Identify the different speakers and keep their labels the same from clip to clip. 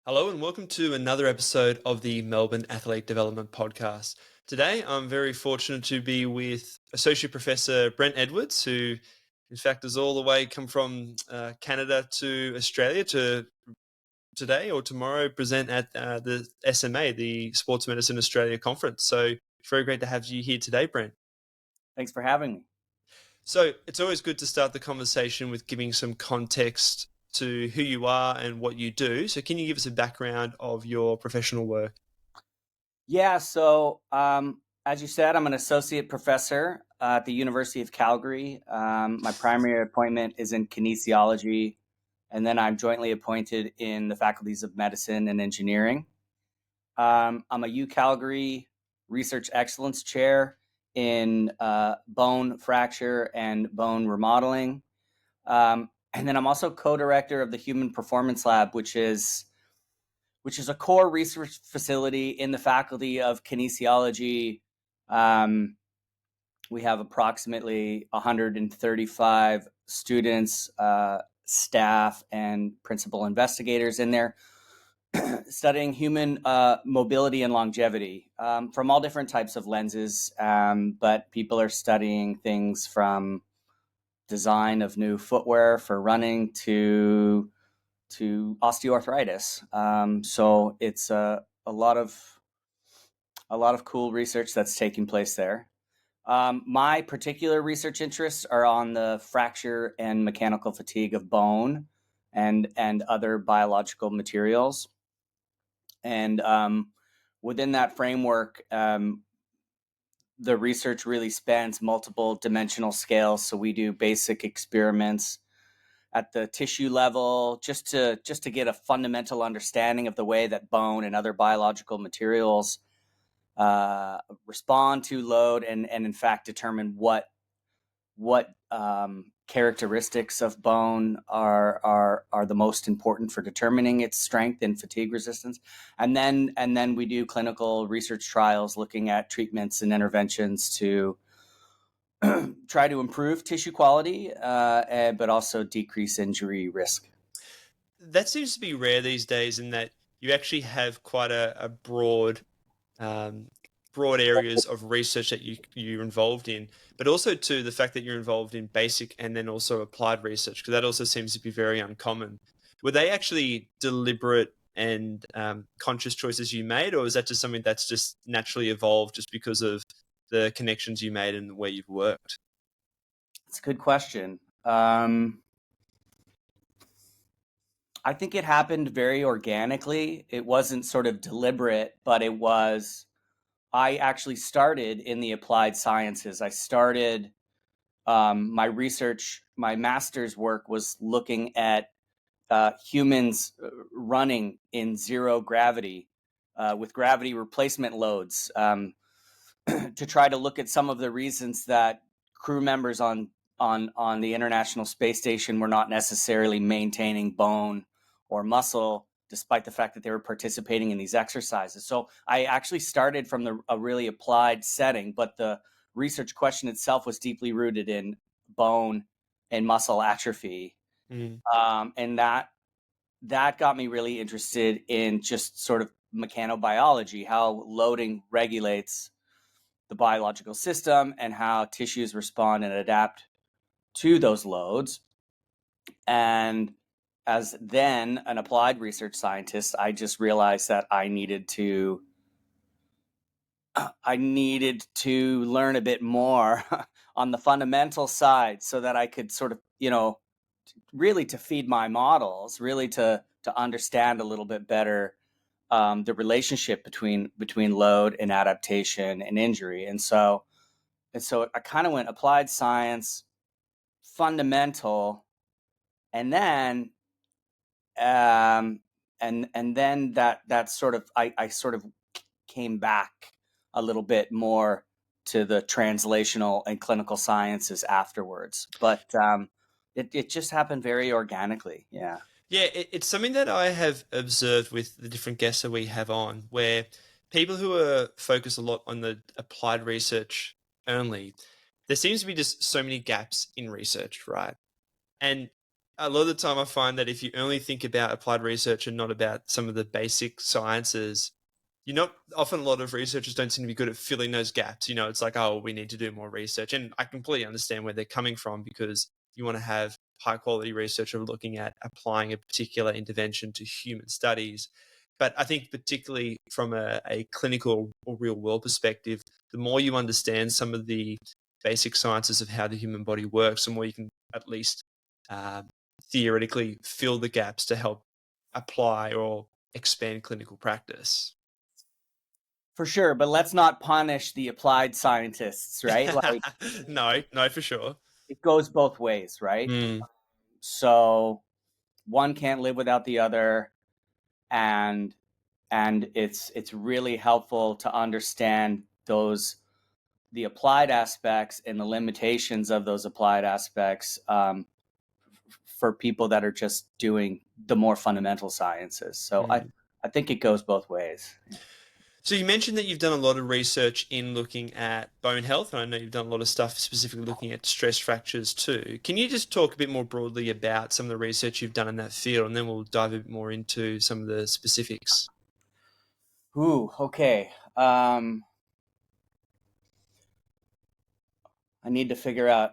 Speaker 1: Hello and welcome to another episode of the Melbourne Athletic Development Podcast. Today, I'm very fortunate to be with Associate Professor Brent Edwards, who, in fact, has all the way come from Canada to Australia to today or tomorrow present at the SMA, the Sports Medicine Australia Conference. So, it's very great to have you here today, Brent.
Speaker 2: Thanks for having me.
Speaker 1: So it's always good to start the conversation with giving some context to who you are and what you do. So can you give us a background of your professional work?
Speaker 2: Yeah, so as you said, I'm an associate professor at the University of Calgary. My primary appointment is in kinesiology, and then I'm jointly appointed in the faculties of medicine and engineering. I'm a U Calgary Research Excellence Chair in bone fracture and bone remodeling. And then I'm also co-director of the Human Performance Lab, which is a core research facility in the faculty of kinesiology. We have approximately 135 students, staff, and principal investigators in there studying human mobility and longevity from all different types of lenses. But people are studying things from design of new footwear for running to osteoarthritis. So it's a lot of cool research that's taking place there. My particular research interests are on the fracture and mechanical fatigue of bone and other biological materials. And within that framework, the research really spans multiple dimensional scales. So we do basic experiments at the tissue level, just to get a fundamental understanding of the way that bone and other biological materials respond to load, and in fact determine what characteristics of bone are the most important for determining its strength and fatigue resistance. And then we do clinical research trials looking at treatments and interventions to try to improve tissue quality, but also decrease injury risk.
Speaker 1: That seems to be rare these days in that you actually have quite a um, broad areas of research that you're involved in, but also to the fact that you're involved in basic and then also applied research, because that also seems to be very uncommon. Were they actually deliberate and conscious choices you made, or is that just something that's just naturally evolved just because of the connections you made and where you've worked?
Speaker 2: It's a good question. I think it happened very organically. It wasn't sort of deliberate, but I actually started in the applied sciences. I started my research, my master's work was looking at humans running in zero gravity with gravity replacement loads, to try to look at some of the reasons that crew members on the International Space Station were not necessarily maintaining bone or muscle, despite the fact that they were participating in these exercises. So I actually started from a really applied setting, but the research question itself was deeply rooted in bone and muscle atrophy.
Speaker 1: Mm.
Speaker 2: And that got me really interested in just sort of mechanobiology, how loading regulates the biological system and how tissues respond and adapt to those loads. And as then an applied research scientist, I just realized that I needed to learn a bit more on the fundamental side so that I could sort of, really to feed my models, really to understand a little bit better the relationship between load and adaptation and injury. And so I kind of went applied science, fundamental, and then that sort of I sort of came back a little bit more to the translational and clinical sciences afterwards. But it just happened very organically. Yeah.
Speaker 1: Yeah, it's something that I have observed with the different guests that we have on, where people who are focused a lot on the applied research only, there seems to be just so many gaps in research, right? And a lot of the time I find that if you only think about applied research and not about some of the basic sciences, you're not often a lot of researchers don't seem to be good at filling those gaps. It's like, oh, we need to do more research. And I completely understand where they're coming from because you want to have high quality research of looking at applying a particular intervention to human studies. But I think particularly from a clinical or real world perspective, the more you understand some of the basic sciences of how the human body works, the more you can at least uh, theoretically fill the gaps to help apply or expand clinical practice.
Speaker 2: For sure, but let's not punish the applied scientists, right? Like
Speaker 1: No, for sure.
Speaker 2: it goes both ways, right?
Speaker 1: Mm,
Speaker 2: So one can't live without the other, and it's really helpful to understand the applied aspects and the limitations of those applied aspects for people that are just doing the more fundamental sciences. So
Speaker 1: mm.
Speaker 2: I think it goes both ways.
Speaker 1: So you mentioned that you've done a lot of research in looking at bone health, and I know you've done a lot of stuff specifically looking at stress fractures too. Can you just talk a bit more broadly about some of the research you've done in that field, and then we'll dive a bit more into some of the specifics?
Speaker 2: Ooh, okay. I need to figure out.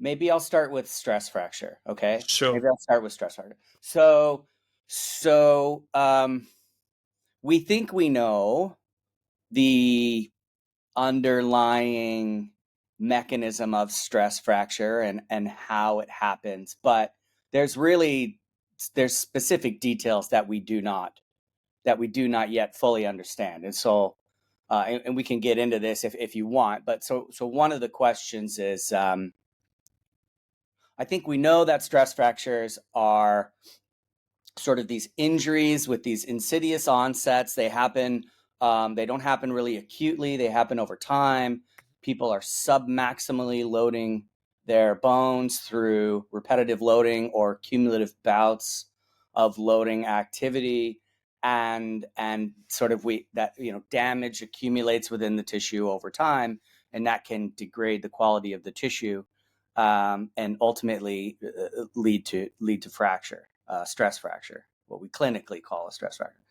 Speaker 2: Maybe I'll start with stress fracture. Okay,
Speaker 1: Sure.
Speaker 2: maybe I'll start with stress fracture. So we think we know the underlying mechanism of stress fracture and how it happens, but there's specific details that we do not yet fully understand, and so and we can get into this if you want. But so one of the questions is, I think we know that stress fractures are sort of these injuries with these insidious onsets. They happen, they don't happen really acutely, they happen over time. People are submaximally loading their bones through repetitive loading or cumulative bouts of loading activity. And sort of damage accumulates within the tissue over time, and that can degrade the quality of the tissue, and ultimately lead to fracture, stress fracture, what we clinically call a stress fracture.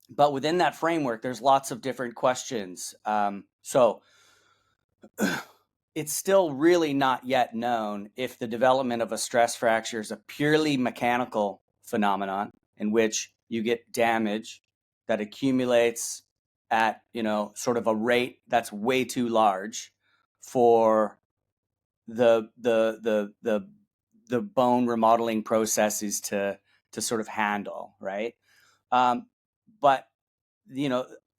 Speaker 2: But within that framework, there's lots of different questions. So it's still really not yet known if the development of a stress fracture is a purely mechanical phenomenon in which you get damage that accumulates at sort of a rate that's way too large for the bone remodeling processes to sort of handle, right? But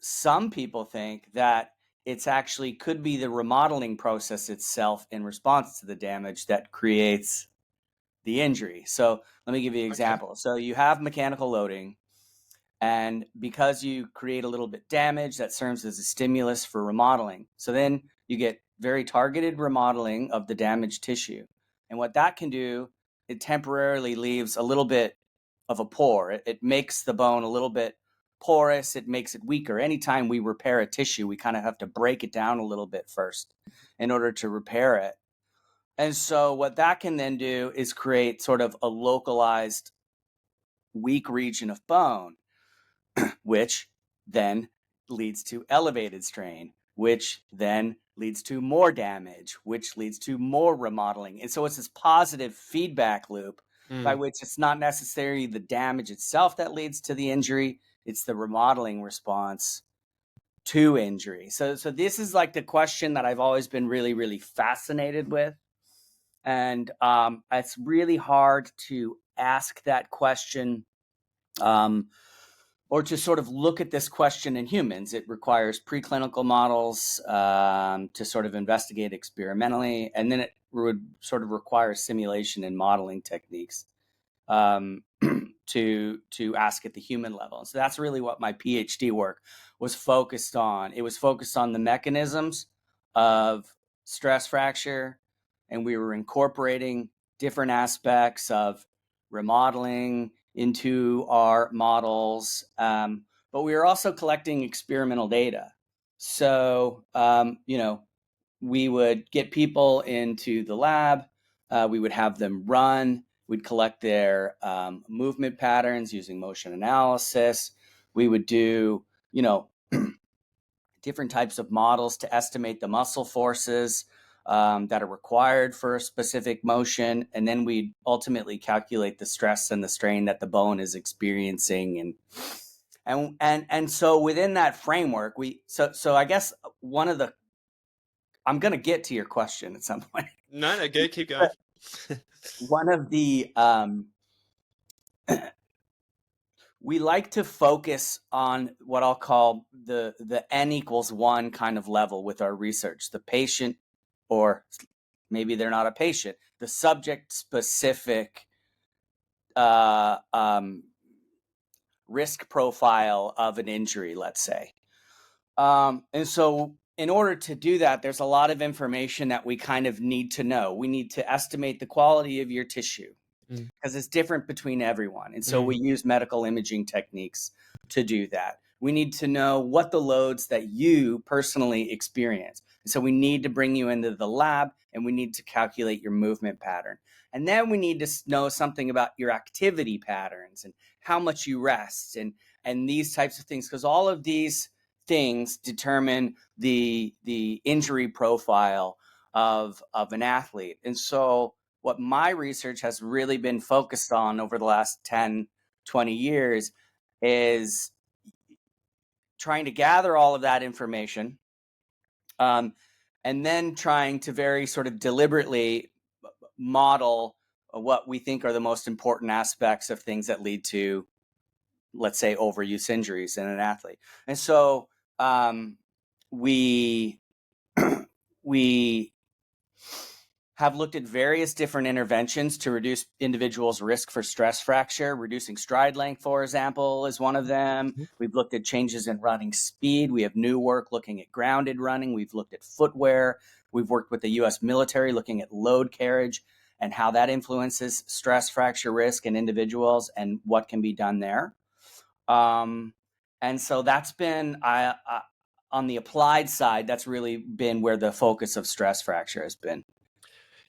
Speaker 2: some people think that it's actually could be the remodeling process itself in response to the damage that creates the injury. So let me give you an
Speaker 1: Okay.
Speaker 2: example. So you have mechanical loading, and because you create a little bit damage, that serves as a stimulus for remodeling. So then you get very targeted remodeling of the damaged tissue. And what that can do, it temporarily leaves a little bit of a pore. It makes the bone a little bit porous. It makes it weaker. Anytime we repair a tissue, we kind of have to break it down a little bit first in order to repair it. And so what that can then do is create sort of a localized weak region of bone, which then leads to elevated strain, which then leads to more damage, which leads to more remodeling. And so it's this positive feedback loop by
Speaker 1: Mm.
Speaker 2: which it's not necessarily the damage itself that leads to the injury, it's the remodeling response to injury. So this is like the question that I've always been really, really fascinated with. And it's really hard to ask that question, or to sort of look at this question in humans. It requires preclinical models to sort of investigate experimentally, and then it would sort of require simulation and modeling techniques um, to ask at the human level. So that's really what my PhD work was focused on. It was focused on the mechanisms of stress fracture, and we were incorporating different aspects of remodeling into our models, but we were also collecting experimental data. So we would get people into the lab. We would have them run. We'd collect their movement patterns using motion analysis. We would do, different types of models to estimate the muscle forces that are required for a specific motion. And then we ultimately calculate the stress and the strain that the bone is experiencing. And so within that framework, so I guess I'm going to get to your question at some point.
Speaker 1: No, go, keep going.
Speaker 2: One of the, we like to focus on what I'll call the N equals 1 kind of level with our research. The patient, or maybe they're not a patient, the subject specific risk profile of an injury, let's say. And so in order to do that, there's a lot of information that we kind of need to know. We need to estimate the quality of your tissue because it's different between everyone. And so we use medical imaging techniques to do that. We need to know what the loads that you personally experience. And so we need to bring you into the lab and we need to calculate your movement pattern. And then we need to know something about your activity patterns and how much you rest and these types of things, because all of these things determine the injury profile of an athlete. And so what my research has really been focused on over the last 10, 20 years is trying to gather all of that information, and then trying to very sort of deliberately model what we think are the most important aspects of things that lead to, let's say, overuse injuries in an athlete. And so we have looked at various different interventions to reduce individuals' risk for stress fracture. Reducing stride length, for example, is one of them. We've looked at changes in running speed. We have new work looking at grounded running. We've looked at footwear. We've worked with the U.S. military looking at load carriage and how that influences stress fracture risk in individuals and what can be done there. And so that's been, on the applied side, that's really been where the focus of stress fracture has been.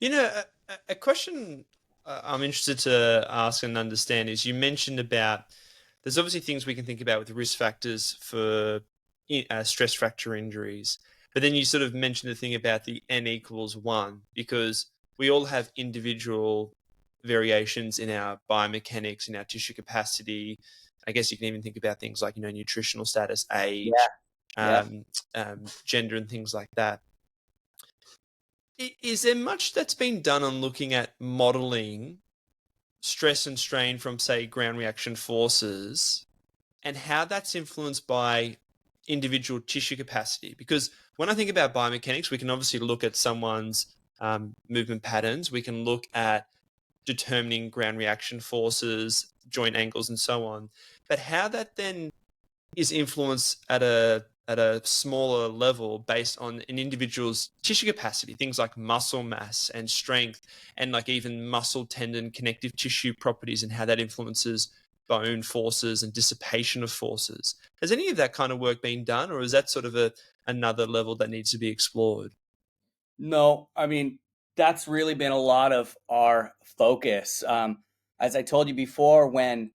Speaker 1: A question I'm interested to ask and understand is, you mentioned about there's obviously things we can think about with risk factors for stress fracture injuries, but then you sort of mentioned the thing about the N equals 1, because we all have individual variations in our biomechanics, in our tissue capacity. I guess you can even think about things like, nutritional status, age, gender, and things like that. Is there much that's been done on looking at modeling stress and strain from, say, ground reaction forces and how that's influenced by individual tissue capacity? Because when I think about biomechanics, we can obviously look at someone's movement patterns. We can look at determining ground reaction forces, joint angles, and so on. But how that then is influenced at a smaller level based on an individual's tissue capacity, things like muscle mass and strength, and like even muscle, tendon, connective tissue properties, and how that influences bone forces and dissipation of forces. Has any of that kind of work been done, or is that sort of another level that needs to be explored?
Speaker 2: No, I mean, that's really been a lot of our focus. As I told you before, when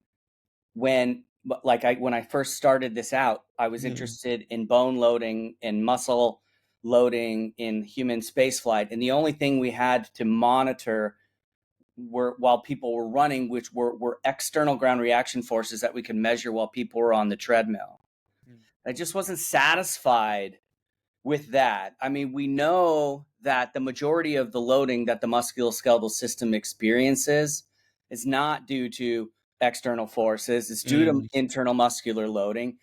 Speaker 2: I first started this out, I was interested in bone loading and muscle loading in human spaceflight, and the only thing we had to monitor were, while people were running, which were external ground reaction forces that we could measure while people were on the treadmill. I just wasn't satisfied with that. I mean, we know that the majority of the loading that the musculoskeletal system experiences is not due to external forces. It's due to internal muscular loading.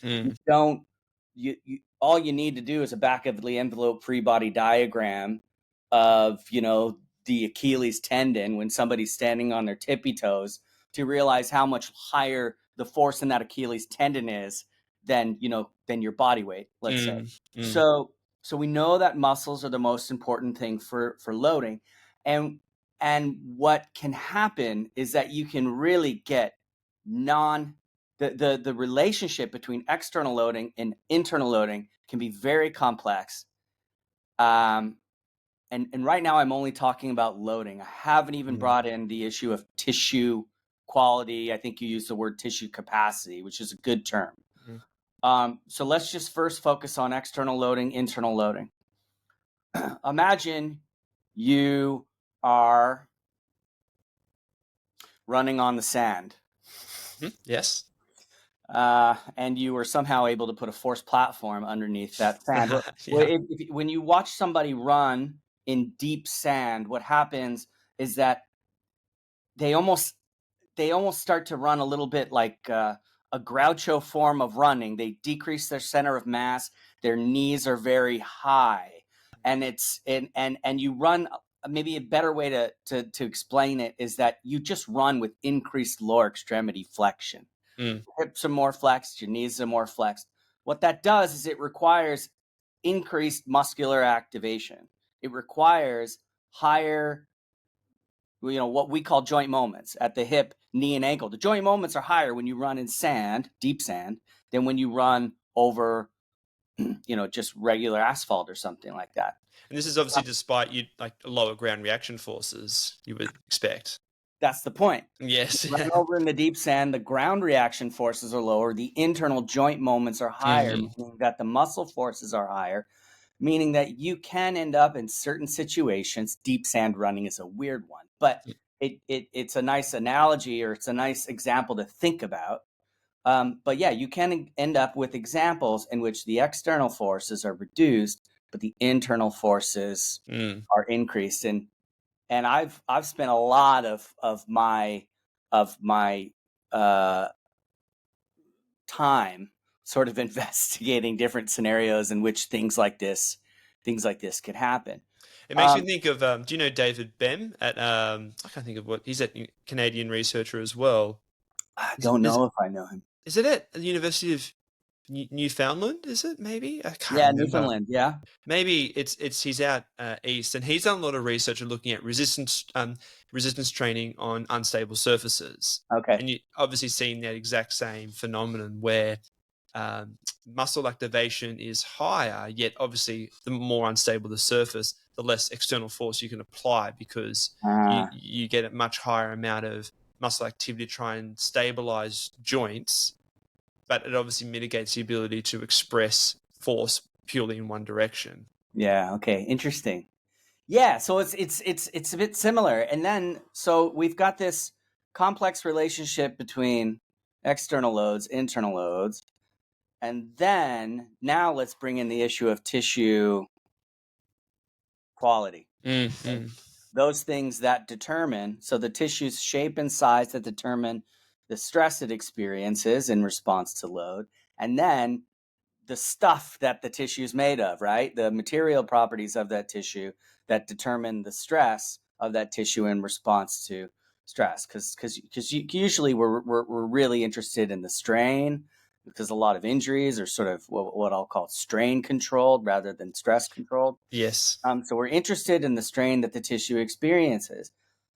Speaker 2: All you need to do is a back of the envelope free body diagram of, the Achilles tendon when somebody's standing on their tippy toes to realize how much higher the force in that Achilles tendon is than your body weight, let's say. So we know that muscles are the most important thing for loading. And what can happen is that you can really get the relationship between external loading and internal loading can be very complex. and right now I'm only talking about loading. I haven't even brought in the issue of tissue quality. I think you used the word tissue capacity, which is a good term. So let's just first focus on external loading, internal loading. Imagine you are running on the sand.
Speaker 1: Yes.
Speaker 2: And you were somehow able to put a forced platform underneath that sand.
Speaker 1: Yeah.
Speaker 2: When you watch somebody run in deep sand, what happens is that they almost start to run a little bit like a Groucho form of running. They decrease their center of mass. Their knees are very high, and you run. Maybe a better way to explain it is that you just run with increased lower extremity flexion. Hips are more flexed, your knees are more flexed. What that does is it requires increased muscular activation. It requires higher, what we call joint moments at the hip, knee, and ankle. The joint moments are higher when you run in sand, deep sand, than when you run over, just regular asphalt or something like that.
Speaker 1: And this is obviously despite you like lower ground reaction forces you would expect.
Speaker 2: That's the point.
Speaker 1: Yes.
Speaker 2: Run over in the deep sand, the ground reaction forces are lower, the internal joint moments are higher, meaning that the muscle forces are higher, meaning that you can end up in certain situations. Deep sand running is a weird one, but it's a nice analogy, or it's a nice example to think about. But yeah, you can end up with examples in which the external forces are reduced, but the internal forces are increased. And I've spent a lot of my time sort of investigating different scenarios in which things like this could happen.
Speaker 1: It makes me think of do you know David Bem at I can't think of what he's at, Canadian researcher as well.
Speaker 2: I don't know if I know him.
Speaker 1: Is it at the University of Newfoundland? Is it maybe? I can't remember.
Speaker 2: Newfoundland. Yeah.
Speaker 1: Maybe it's he's out east, and he's done a lot of research looking at resistance training on unstable surfaces.
Speaker 2: Okay.
Speaker 1: And you obviously seen that exact same phenomenon where muscle activation is higher, yet obviously the more unstable the surface, the less external force you can apply, because you get a much higher amount of muscle activity to try and stabilize joints, but it obviously mitigates the ability to express force purely in one direction.
Speaker 2: Yeah. Okay. Interesting. Yeah. So it's a bit similar. And then, so we've got this complex relationship between external loads, internal loads. And then now let's bring in the issue of tissue quality. Those things that determine, so the tissue's shape and size that determine the stress it experiences in response to load, and then the stuff that the tissue is made of, right? The material properties of that tissue that determine the stress of that tissue in response to stress. Because usually we're really interested in the strain, because a lot of injuries are sort of what I'll call strain controlled rather than stress controlled.
Speaker 1: Yes.
Speaker 2: So we're interested in the strain that the tissue experiences.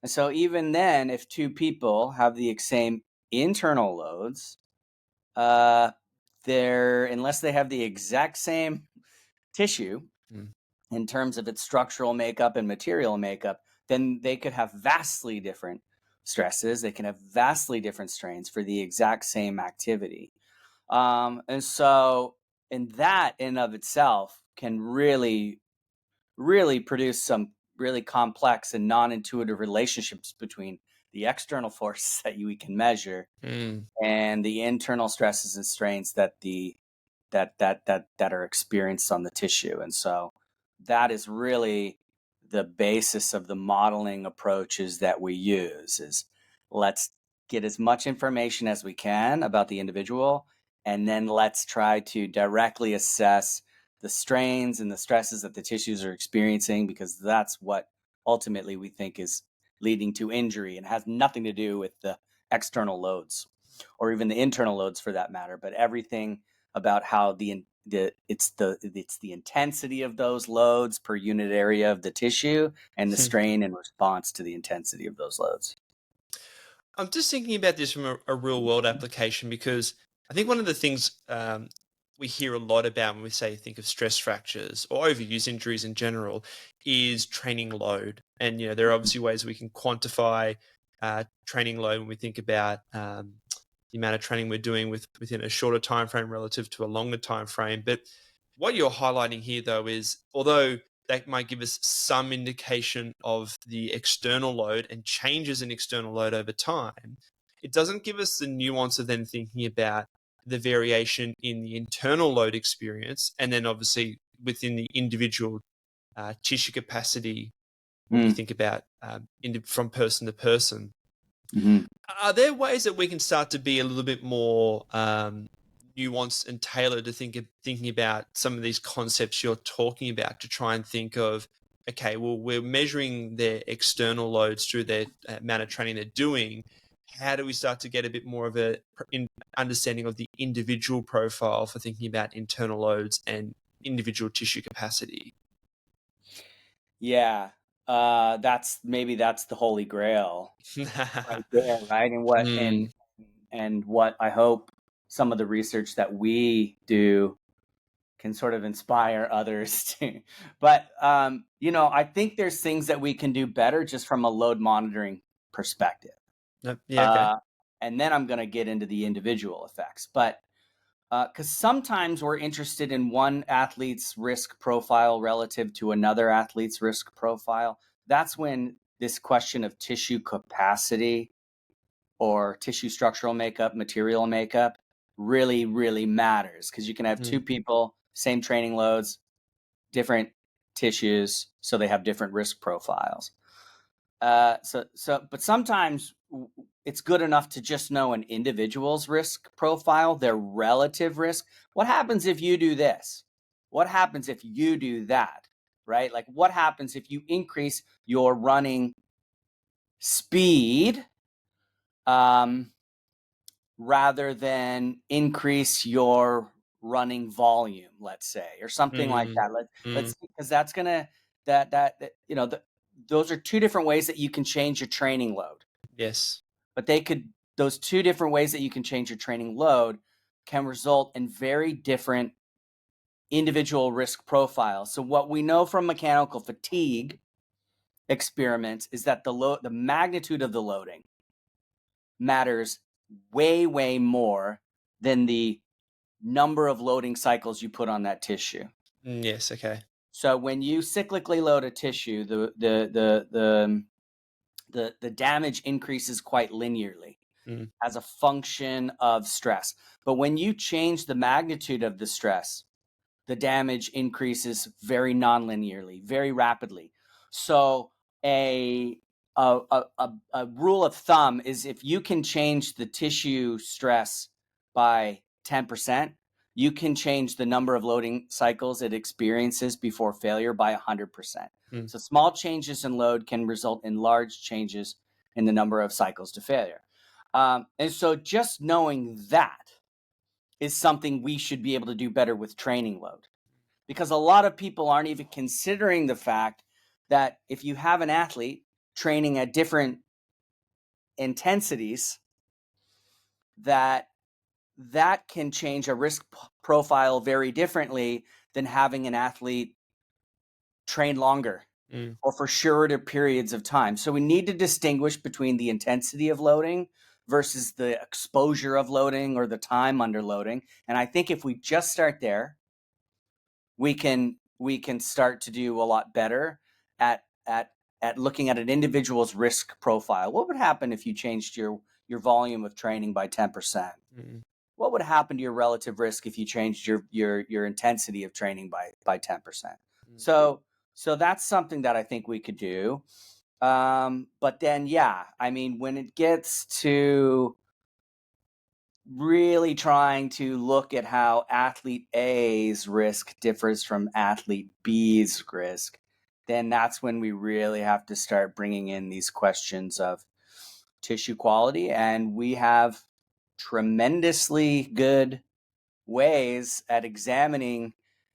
Speaker 2: And so even then, if two people have the same internal loads, unless they have the exact same tissue in terms of its structural makeup and material makeup, then they could have vastly different stresses. They can have vastly different strains for the exact same activity. And so, in that in of itself can really produce some really complex and non-intuitive relationships between the external forces that we can measure and the internal stresses and strains that are experienced on the tissue. And so that is really the basis of the modeling approaches that we use. Is let's get as much information as we can about the individual, and then let's try to directly assess the strains and the stresses that the tissues are experiencing, because that's what ultimately we think is leading to injury, and has nothing to do with the external loads or even the internal loads for that matter, but everything about how it's the intensity of those loads per unit area of the tissue, and the strain in response to the intensity of those loads.
Speaker 1: I'm just thinking about this from a real world application, because I think one of the things we hear a lot about when we say think of stress fractures or overuse injuries in general is training load. And there are obviously ways we can quantify training load when we think about the amount of training we're doing within a shorter time frame relative to a longer time frame. But what you're highlighting here, though, is although that might give us some indication of the external load and changes in external load over time, it doesn't give us the nuance of then thinking about the variation in the internal load experience, and then obviously within the individual tissue capacity when we think about from person to person.
Speaker 2: Mm-hmm.
Speaker 1: Are there ways that we can start to be a little bit more nuanced and tailored to thinking about some of these concepts you're talking about, to try and think of, okay, well, we're measuring their external loads through their amount of training they're doing. How do we start to get a bit more of a understanding of the individual profile for thinking about internal loads and individual tissue capacity?
Speaker 2: Yeah, that's the holy grail right there, right? And what I hope some of the research that we do can sort of inspire others to. But I think there's things that we can do better just from a load monitoring perspective.
Speaker 1: Yeah, okay.
Speaker 2: And then I'm going to get into the individual effects. But because sometimes we're interested in one athlete's risk profile relative to another athlete's risk profile. That's when this question of tissue capacity or tissue structural makeup, material makeup really, really matters, because you can have two people, same training loads, different tissues, so they have different risk profiles. But sometimes it's good enough to just know an individual's risk profile, their relative risk. What happens if you do this? What happens if you do that? Right? Like, what happens if you increase your running speed rather than increase your running volume, let's say, or something like that. Let's because that's gonna those are two different ways that you can change your training load.
Speaker 1: Yes.
Speaker 2: But those two different ways that you can change your training load can result in very different individual risk profiles. So what we know from mechanical fatigue experiments is that the magnitude of the loading matters way, way more than the number of loading cycles you put on that tissue.
Speaker 1: Yes, okay.
Speaker 2: So when you cyclically load a tissue, the damage increases quite linearly as a function of stress. But when you change the magnitude of the stress, the damage increases very non-linearly, very rapidly. So a rule of thumb is, if you can change the tissue stress by 10%, you can change the number of loading cycles it experiences before failure by 100%. So small changes in load can result in large changes in the number of cycles to failure. And so just knowing that is something we should be able to do better with training load, because a lot of people aren't even considering the fact that if you have an athlete training at different intensities, that can change a risk profile very differently than having an athlete train longer or for shorter periods of time. So we need to distinguish between the intensity of loading versus the exposure of loading or the time under loading. And I think if we just start there, we can start to do a lot better at looking at an individual's risk profile. What would happen if you changed your volume of training by 10%? What would happen to your relative risk if you changed your intensity of training by 10%? So that's something that I think we could do. But then, yeah, I mean, when it gets to really trying to look at how athlete A's risk differs from athlete B's risk, then that's when we really have to start bringing in these questions of tissue quality. And we have tremendously good ways at examining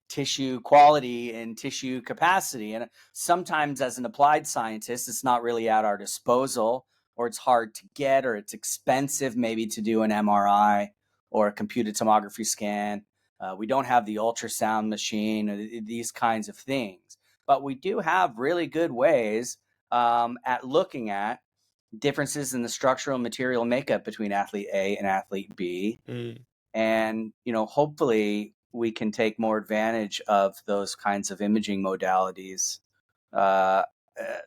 Speaker 2: tissue quality and tissue capacity. And sometimes as an applied scientist, it's not really at our disposal, or it's hard to get, or it's expensive maybe to do an MRI or a computed tomography scan. We don't have the ultrasound machine, these kinds of things. But we do have really good ways at looking at differences in the structural material makeup between athlete A and athlete B.
Speaker 1: Mm.
Speaker 2: And, hopefully we can take more advantage of those kinds of imaging modalities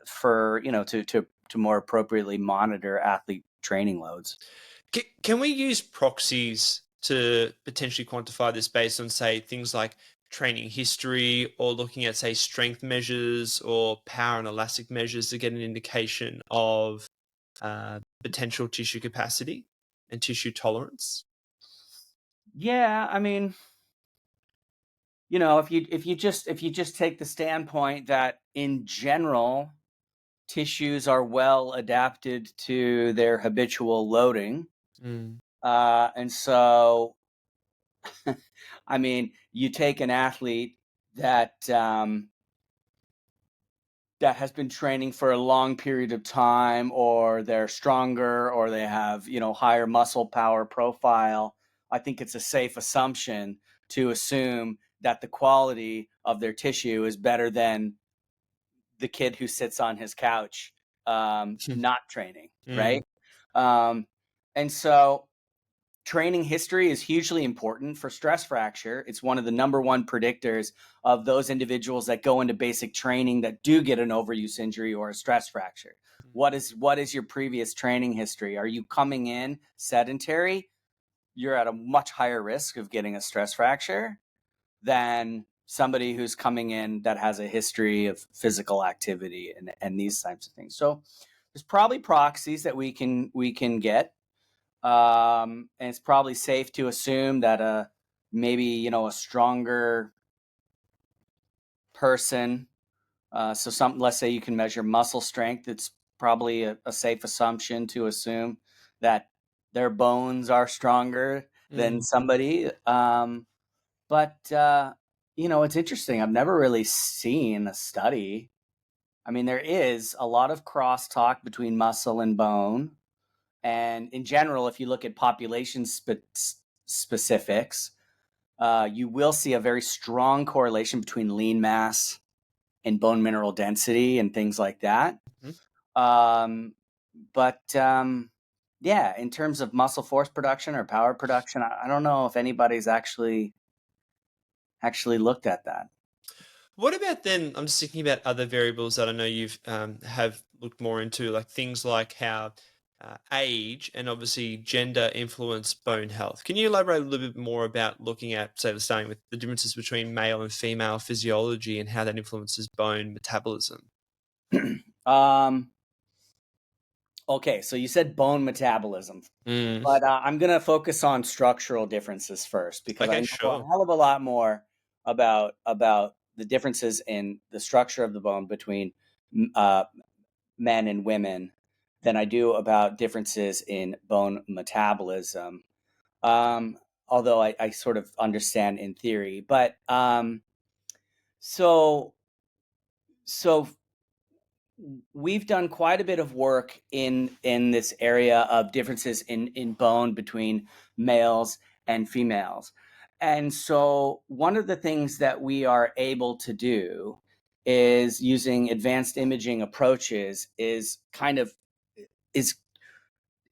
Speaker 2: for, to more appropriately monitor athlete training loads.
Speaker 1: Can we use proxies to potentially quantify this based on, say, things like training history, or looking at, say, strength measures or power and elastic measures to get an indication of potential tissue capacity and tissue tolerance?
Speaker 2: Yeah, I mean, if you just take the standpoint that in general tissues are well adapted to their habitual loading,
Speaker 1: Mm.
Speaker 2: and so I mean, you take an athlete that has been training for a long period of time, or they're stronger, or they have, higher muscle power profile. I think it's a safe assumption to assume that the quality of their tissue is better than the kid who sits on his couch, not training,
Speaker 1: Mm.
Speaker 2: right? And so training history is hugely important for stress fracture. It's one of the number one predictors of those individuals that go into basic training that do get an overuse injury or a stress fracture. What is your previous training history? Are you coming in sedentary? You're at a much higher risk of getting a stress fracture than somebody who's coming in that has a history of physical activity and these types of things. So there's probably proxies that we can get. And it's probably safe to assume that maybe a stronger person. Let's say you can measure muscle strength. It's probably a safe assumption to assume that their bones are stronger than
Speaker 1: Mm.
Speaker 2: somebody. But it's interesting. I've never really seen a study. I mean, there is a lot of crosstalk between muscle and bone. And in general, if you look at population specifics, you will see a very strong correlation between lean mass and bone mineral density and things like that.
Speaker 1: Mhm.
Speaker 2: But yeah, in terms of muscle force production or power production, I don't know if anybody's actually looked at that.
Speaker 1: What about then? I'm just thinking about other variables that I know you've have looked more into, like things like how age and obviously gender influence bone health. Can you elaborate a little bit more about looking at, say, starting with the differences between male and female physiology and how that influences bone metabolism?
Speaker 2: Um, okay, so you said bone metabolism,
Speaker 1: Mm.
Speaker 2: but I'm going to focus on structural differences first because I
Speaker 1: Okay,
Speaker 2: know a
Speaker 1: sure.
Speaker 2: hell of a lot more about the differences in the structure of the bone between uh, men and women than I do about differences in bone metabolism. Um, Although I sort of understand in theory, but so so we've done quite a bit of work in this area of differences in bone between males and females. And so one of the things that we are able to do is using advanced imaging approaches is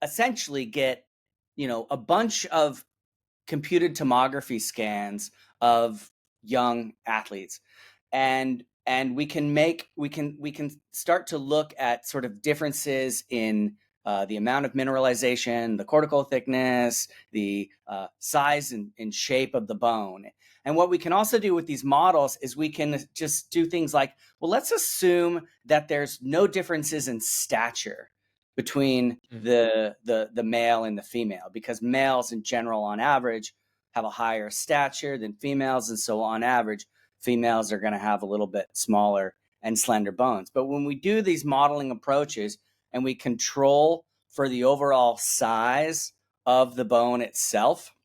Speaker 2: essentially get a bunch of computed tomography scans of young athletes, and we can start to look at sort of differences in the amount of mineralization, the cortical thickness, the size and shape of the bone. And what we can also do with these models is we can just do things like, well, let's assume that there's no differences in stature between
Speaker 1: Mm.
Speaker 2: the male and the female, because males in general on average have a higher stature than females, and so on average females are going to have a little bit smaller and slender bones. But when we do these modeling approaches and we control for the overall size of the bone itself,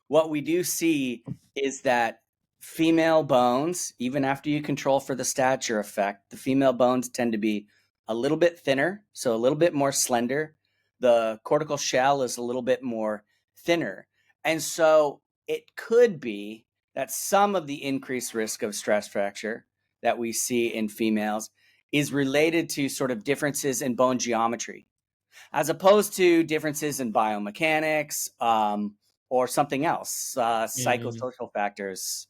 Speaker 2: what we do see is that female bones, even after you control for the stature effect, the female bones tend to be a little bit thinner, so a little bit more slender. The cortical shell is a little bit more thinner. And so it could be that some of the increased risk of stress fracture that we see in females is related to sort of differences in bone geometry, as opposed to differences in biomechanics, or something else,
Speaker 1: Mm.
Speaker 2: psychosocial factors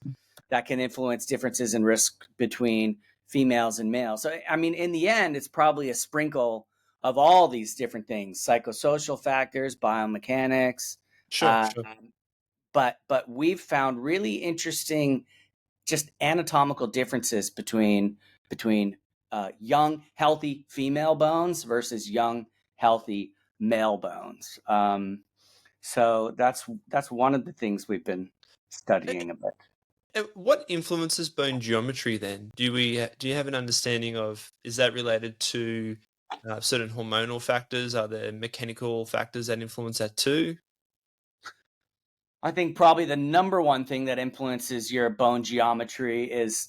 Speaker 2: that can influence differences in risk between females and males. So, I mean, in the end, it's probably a sprinkle of all these different things: psychosocial factors, biomechanics.
Speaker 1: Sure,
Speaker 2: Uh,
Speaker 1: sure.
Speaker 2: but we've found really interesting just anatomical differences between young healthy female bones versus young healthy male bones. So that's one of the things we've been studying a bit.
Speaker 1: What influences bone geometry then? Do you have an understanding of, is that related to certain hormonal factors? Are there mechanical factors that influence that too?
Speaker 2: I think probably the number one thing that influences your bone geometry is,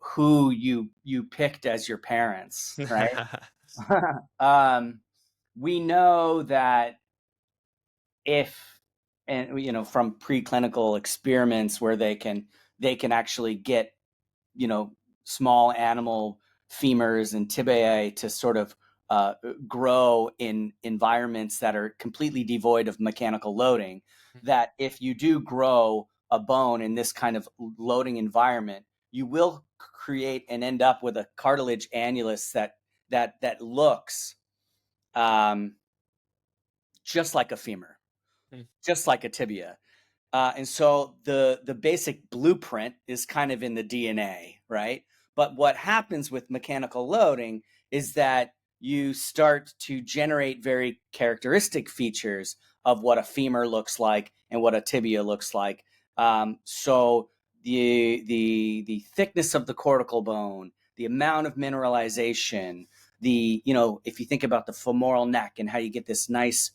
Speaker 2: who you picked as your parents, right? um, we know that if, and from preclinical experiments where they can actually get, you know small animal femurs and tibiae to sort of uh, grow in environments that are completely devoid of mechanical loading, that if you do grow a bone in this kind of loading environment, you will create and end up with a cartilage annulus that looks, um, just like a femur,
Speaker 1: Mm,
Speaker 2: just like a tibia. And so the basic blueprint is kind of in the DNA, right? But what happens with mechanical loading is that you start to generate very characteristic features of what a femur looks like and what a tibia looks like. So the thickness of the cortical bone, the amount of mineralization, if you think about the femoral neck and how you get this nice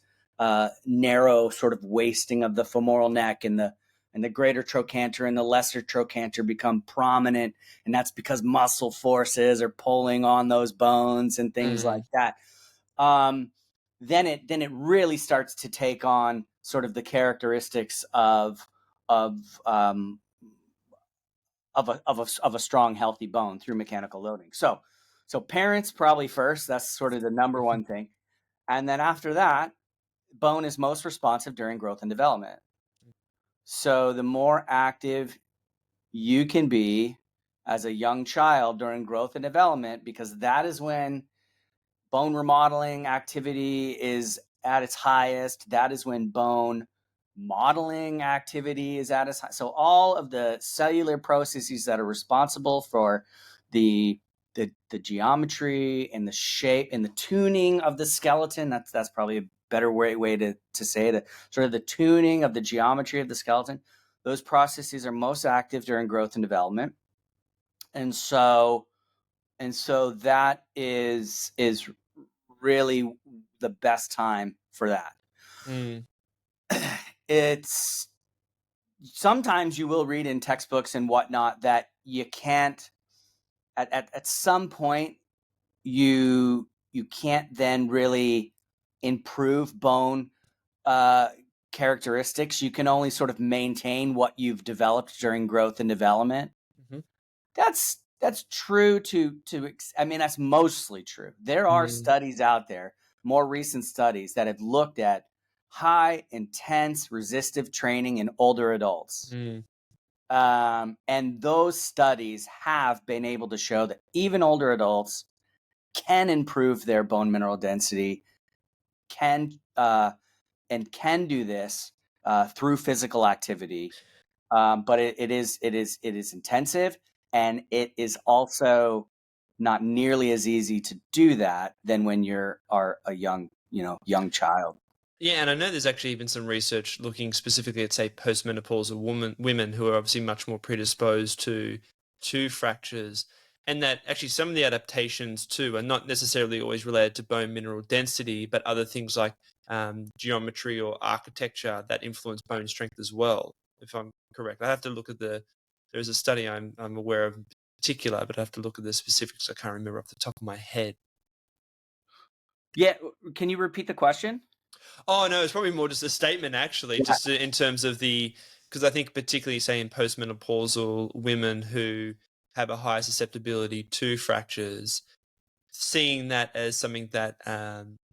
Speaker 2: narrow sort of wasting of the femoral neck, and the greater trochanter and the lesser trochanter become prominent, and that's because muscle forces are pulling on those bones and things
Speaker 1: mm,
Speaker 2: like that. Um, then it really starts to take on sort of the characteristics of um, of a strong healthy bone through mechanical loading. So parents probably first. That's sort of the number one thing, and then after that, bone is most responsive during growth and development. So the more active you can be as a young child during growth and development, because that is when bone remodeling activity is at its highest. That is when bone modeling activity is at its highest. So all of the cellular processes that are responsible for the the geometry and the shape and the tuning of the skeleton, that's probably a better way to say it, sort of the tuning of the geometry of the skeleton. Those processes are most active during growth and development. And so that is really the best time for that.
Speaker 1: mm,
Speaker 2: It's sometimes you will read in textbooks and whatnot that you can't, at some point, you can't then really improve bone uh, characteristics. You can only sort of maintain what you've developed during growth and development.
Speaker 1: mhm,
Speaker 2: That's true I mean, that's mostly true. There are
Speaker 1: mm,
Speaker 2: studies out there, more recent studies, that have looked at high intense resistive training in older adults.
Speaker 1: mm,
Speaker 2: And those studies have been able to show that even older adults can improve their bone mineral density, can can do this through physical activity. But it is intensive, and it is also not nearly as easy to do that than when are a young child.
Speaker 1: Yeah, and I know there's actually been some research looking specifically at, say, postmenopausal women who are obviously much more predisposed to fractures, and that actually some of the adaptations too are not necessarily always related to bone mineral density, but other things like geometry or architecture that influence bone strength as well. If I'm correct, I have to look at there's a study I'm aware of in particular, but I have to look at the specifics. I can't remember off the top of my head.
Speaker 2: Yeah, can you repeat the question?
Speaker 1: Oh no, it's probably more just a statement actually,
Speaker 2: Yeah.
Speaker 1: just in terms of because I think particularly say in postmenopausal women who have a higher susceptibility to fractures, seeing that as something that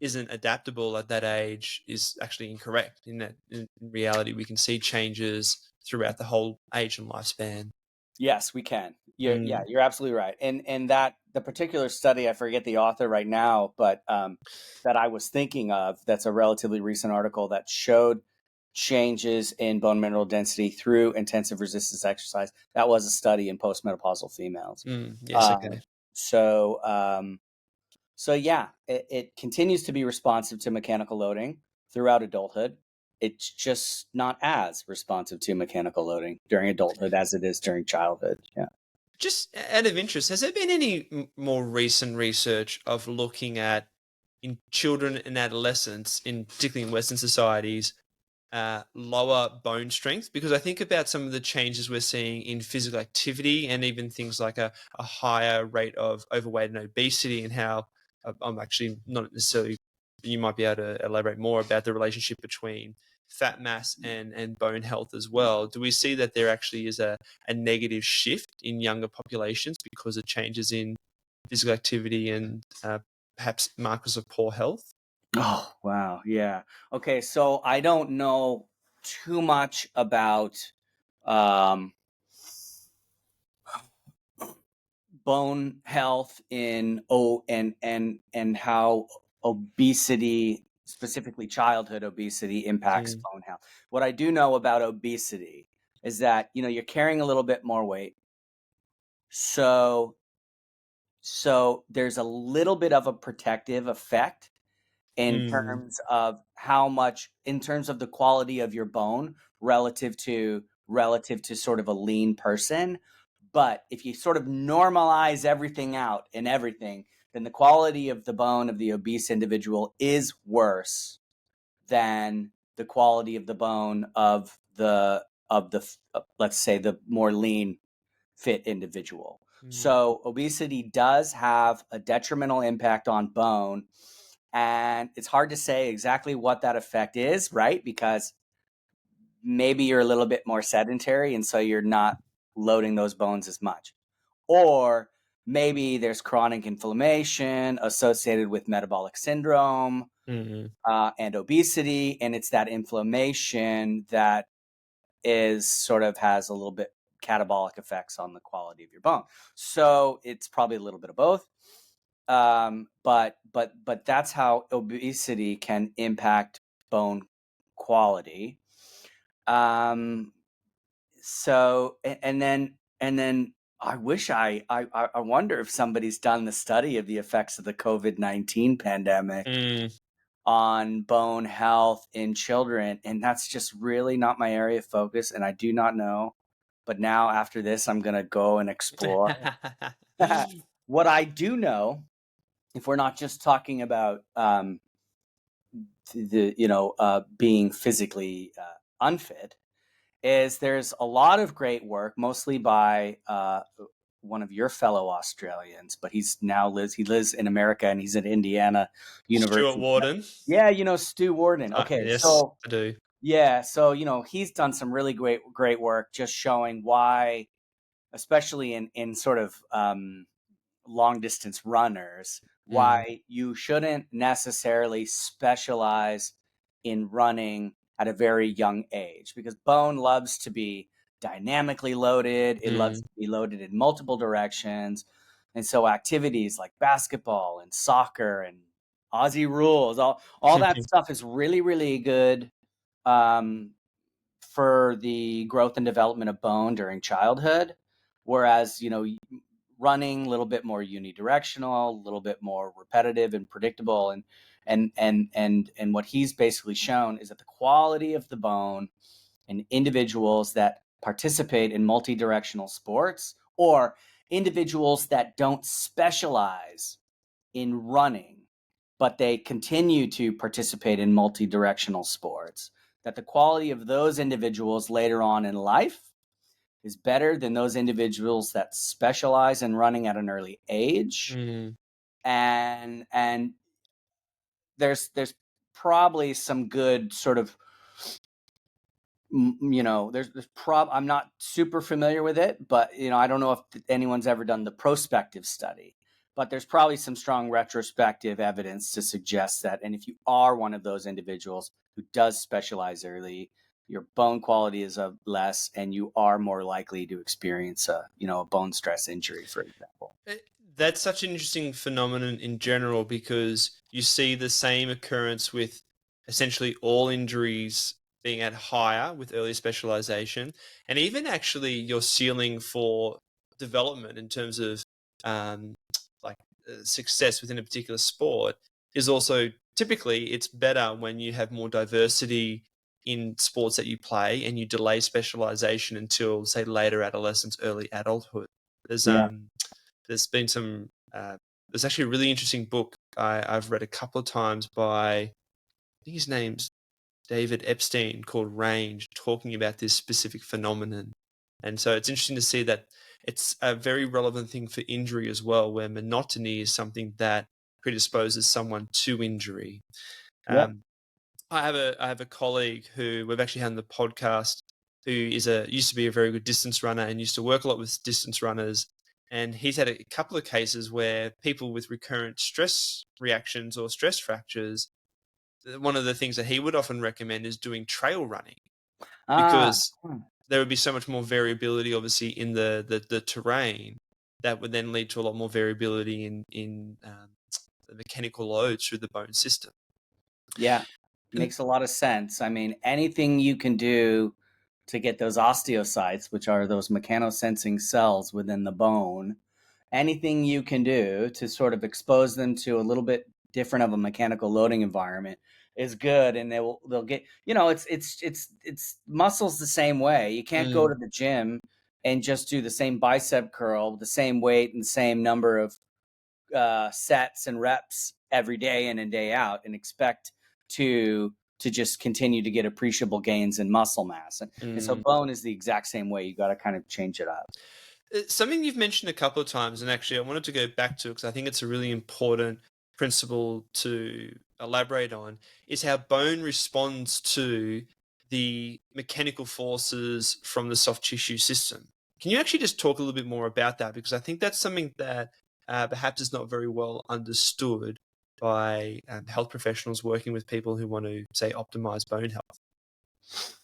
Speaker 1: isn't adaptable at that age is actually incorrect. In that, in reality, we can see changes throughout the whole age and lifespan.
Speaker 2: Yes, we can. Yeah,
Speaker 1: Mm,
Speaker 2: you're absolutely right. And that the particular study, I forget the author right now, but that I was thinking of, that's a relatively recent article that showed changes in bone mineral density through intensive resistance exercise. That was a study in postmenopausal females.
Speaker 1: yes, okay.
Speaker 2: Um, so so yeah, it continues to be responsive to mechanical loading throughout adulthood. It's just not as responsive to mechanical loading during adulthood as it is during childhood. Yeah.
Speaker 1: Just out of interest, has there been any more recent research of looking at in children and adolescents, in particularly in Western societies, lower bone strength? Because I think about some of the changes we're seeing in physical activity and even things like a higher rate of overweight and obesity, and how I'm actually not necessarily, you might be able to elaborate more about the relationship between fat mass and bone health as well. Do we see that there actually is a negative shift in younger populations because of changes in physical activity and perhaps markers of poor health?
Speaker 2: Oh, wow. Yeah. Okay. So I don't know too much about um, bone health in and how obesity, specifically childhood obesity, impacts
Speaker 1: Mm,
Speaker 2: bone health. What I do know about obesity is that you're carrying a little bit more weight, so there's a little bit of a protective effect in
Speaker 1: mm,
Speaker 2: terms of how much, in terms of the quality of your bone relative to sort of a lean person. But if you sort of normalize everything out and everything, then the quality of the bone of the obese individual is worse than the quality of the bone of let's say the more lean fit individual.
Speaker 1: mm.
Speaker 2: So obesity does have a detrimental impact on bone, and it's hard to say exactly what that effect is, right? Because maybe you're a little bit more sedentary and so you're not loading those bones as much. Or maybe there's chronic inflammation associated with metabolic syndrome
Speaker 1: Mm,
Speaker 2: and obesity, and it's that inflammation that is sort of has a little bit catabolic effects on the quality of your bone. So it's probably a little bit of both. But that's how obesity can impact bone quality. Um, and then I wish I wonder if somebody's done the study of the effects of the COVID-19 pandemic
Speaker 1: mm.
Speaker 2: on bone health in children, and that's just really not my area of focus, and I do not know. But now after this, I'm gonna go and explore. What I do know, if we're not just talking about being physically unfit, is there's a lot of great work, mostly by one of your fellow Australians, but he lives in America and he's at Indiana
Speaker 1: Stuart
Speaker 2: University.
Speaker 1: Warden.
Speaker 2: Yeah, Stu Warden. Okay,
Speaker 1: Yes,
Speaker 2: so
Speaker 1: I do.
Speaker 2: yeah, so he's done some really great work just showing why, especially in sort of long distance runners,
Speaker 1: Mm,
Speaker 2: why you shouldn't necessarily specialize in running at a very young age, because bone loves to be dynamically loaded. It loves
Speaker 1: mm.
Speaker 2: to be loaded in multiple directions. And so activities like basketball and soccer and Aussie rules, all that stuff is really, really good um, for the growth and development of bone during childhood. Whereas, running a little bit more unidirectional, a little bit more repetitive and predictable, and what he's basically shown is that the quality of the bone in individuals that participate in multi-directional sports, or individuals that don't specialize in running but they continue to participate in multi-directional sports, that the quality of those individuals later on in life is better than those individuals that specialize in running at an early age.
Speaker 1: Mm,
Speaker 2: And there's probably some good sort of, I'm not super familiar with it, but I don't know if anyone's ever done the prospective study, but there's probably some strong retrospective evidence to suggest that. And if you are one of those individuals who does specialize early, your bone quality is less, and you are more likely to experience a bone stress injury, for example.
Speaker 1: That's such an interesting phenomenon in general, because you see the same occurrence with essentially all injuries being at higher with early specialization, and even actually your ceiling for development in terms of um, like success within a particular sport is also typically it's better when you have more diversity in sports that you play and you delay specialization until, say, later adolescence, early adulthood. There's
Speaker 2: Yeah.
Speaker 1: there's been some there's actually a really interesting book I've read a couple of times by, I think his name's David Epstein, called Range, talking about this specific phenomenon. And so it's interesting to see that it's a very relevant thing for injury as well, where monotony is something that predisposes someone to injury.
Speaker 2: Yep.
Speaker 1: I have a colleague who we've actually had on the podcast, who used to be a very good distance runner and used to work a lot with distance runners. And he's had a couple of cases where people with recurrent stress reactions or stress fractures, one of the things that he would often recommend is doing trail running,
Speaker 2: Ah.
Speaker 1: because there would be so much more variability, obviously, in the terrain, that would then lead to a lot more variability in the mechanical loads through the bone system.
Speaker 2: Yeah,
Speaker 1: And
Speaker 2: makes a lot of sense. I mean, anything you can do to get those osteocytes, which are those mechanosensing cells within the bone, anything you can do to sort of expose them to a little bit different of a mechanical loading environment is good. And they'll get, it's muscles the same way. You can't go to the gym and just do the same bicep curl, the same weight and the same number of sets and reps every day in and day out and expect to just continue to get appreciable gains in muscle mass. And so bone is the exact same way. You got to kind of change it up.
Speaker 1: Something you've mentioned a couple of times, and actually I wanted to go back to, because I think it's a really important principle to elaborate on, is how bone responds to the mechanical forces from the soft tissue system. Can you actually just talk a little bit more about that? Because I think that's something that perhaps is not very well understood by health professionals working with people who want to, say, optimize bone health.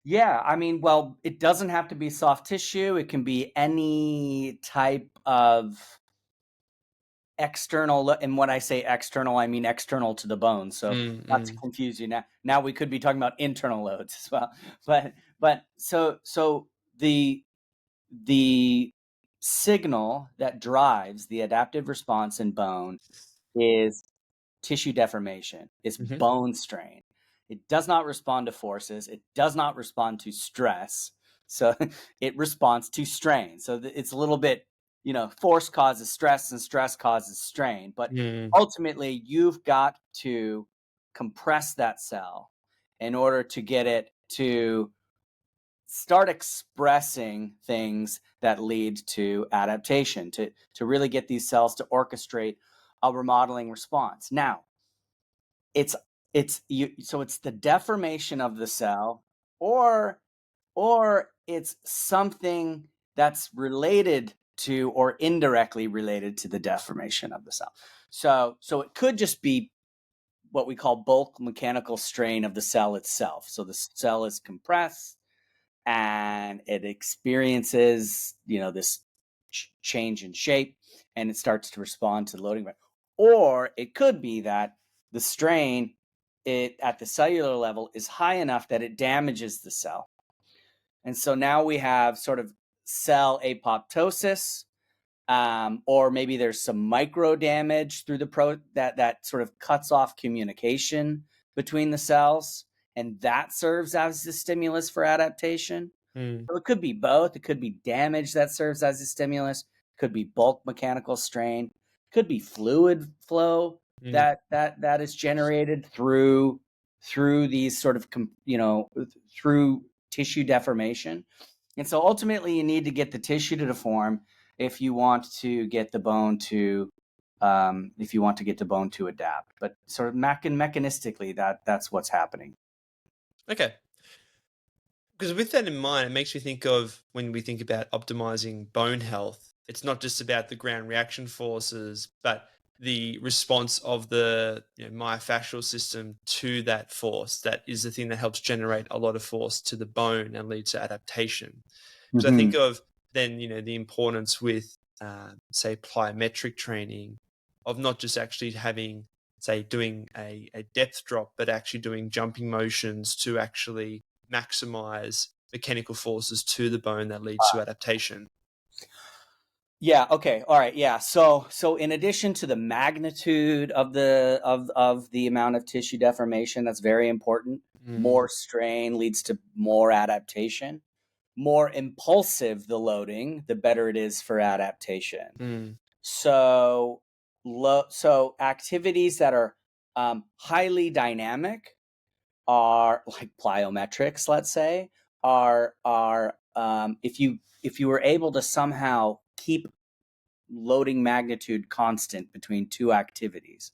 Speaker 2: Yeah, I mean, well, it doesn't have to be soft tissue. It can be any type of external, and when I say external, I mean external to the bone. So not to confuse you, now we could be talking about internal loads as well. But so the signal that drives the adaptive response in bone is tissue deformation. It's
Speaker 1: Mm-hmm.
Speaker 2: bone strain. It does not respond to forces. It does not respond to stress. So it responds to strain. So it's a little bit, force causes stress and stress causes strain. But ultimately, you've got to compress that cell in order to get it to start expressing things that lead to adaptation, to really get these cells to orchestrate a remodeling response. Now, it's so it's the deformation of the cell, or it's something that's related to or indirectly related to the deformation of the cell. So it could just be what we call bulk mechanical strain of the cell itself. So the cell is compressed and it experiences, this change in shape, and it starts to respond to the loading. Or it could be that the strain at the cellular level is high enough that it damages the cell. And so now we have sort of cell apoptosis, or maybe there's some micro damage through the that sort of cuts off communication between the cells, and that serves as the stimulus for adaptation. So it could be both. It could be damage that serves as a stimulus. It could be bulk mechanical strain. It could be fluid flow that is generated through these sort of through tissue deformation. And so ultimately, you need to get the tissue to deform if you want to get the bone to if you want to get the bone to adapt. But sort of mechanistically, that's what's happening.
Speaker 1: Okay. Because with that in mind, it makes me think of when we think about optimizing bone health, it's not just about the ground reaction forces, but the response of the myofascial system to that force. That is the thing that helps generate a lot of force to the bone and leads to adaptation. So I think of then, the importance with, say, plyometric training of not just actually having, say, doing a depth drop, but actually doing jumping motions to actually maximize mechanical forces to the bone that leads to adaptation.
Speaker 2: Yeah. Okay. All right. Yeah. So in addition to the magnitude of the amount of tissue deformation, that's very important. More strain leads to more adaptation. More impulsive the loading, the better it is for adaptation. So activities that are highly dynamic are like plyometrics, let's say, are if you were able to somehow keep loading magnitude constant between two activities,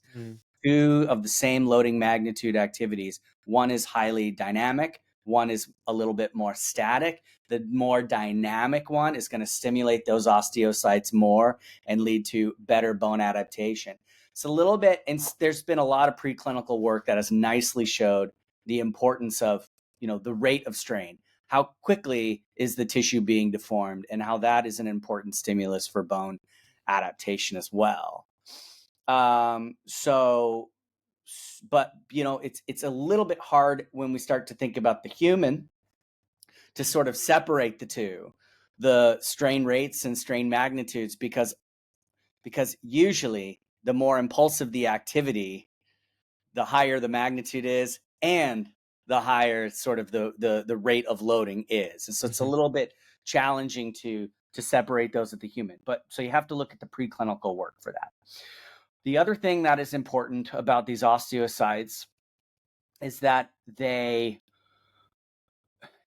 Speaker 2: two of the same loading magnitude activities, one is highly dynamic, one is a little bit more static. The more dynamic one is going to stimulate those osteocytes more and lead to better bone adaptation. It's a little bit, and there's been a lot of preclinical work that has nicely showed the importance of, the rate of strain. How quickly is the tissue being deformed, and how that is an important stimulus for bone adaptation as well. But it's a little bit hard when we start to think about the human to sort of separate the two, the strain rates and strain magnitudes, because usually the more impulsive the activity, the higher the magnitude is, and the higher sort of the rate of loading is. And so it's a little bit challenging to separate those at the human. But so you have to look at the preclinical work for that. The other thing that is important about these osteocytes is that they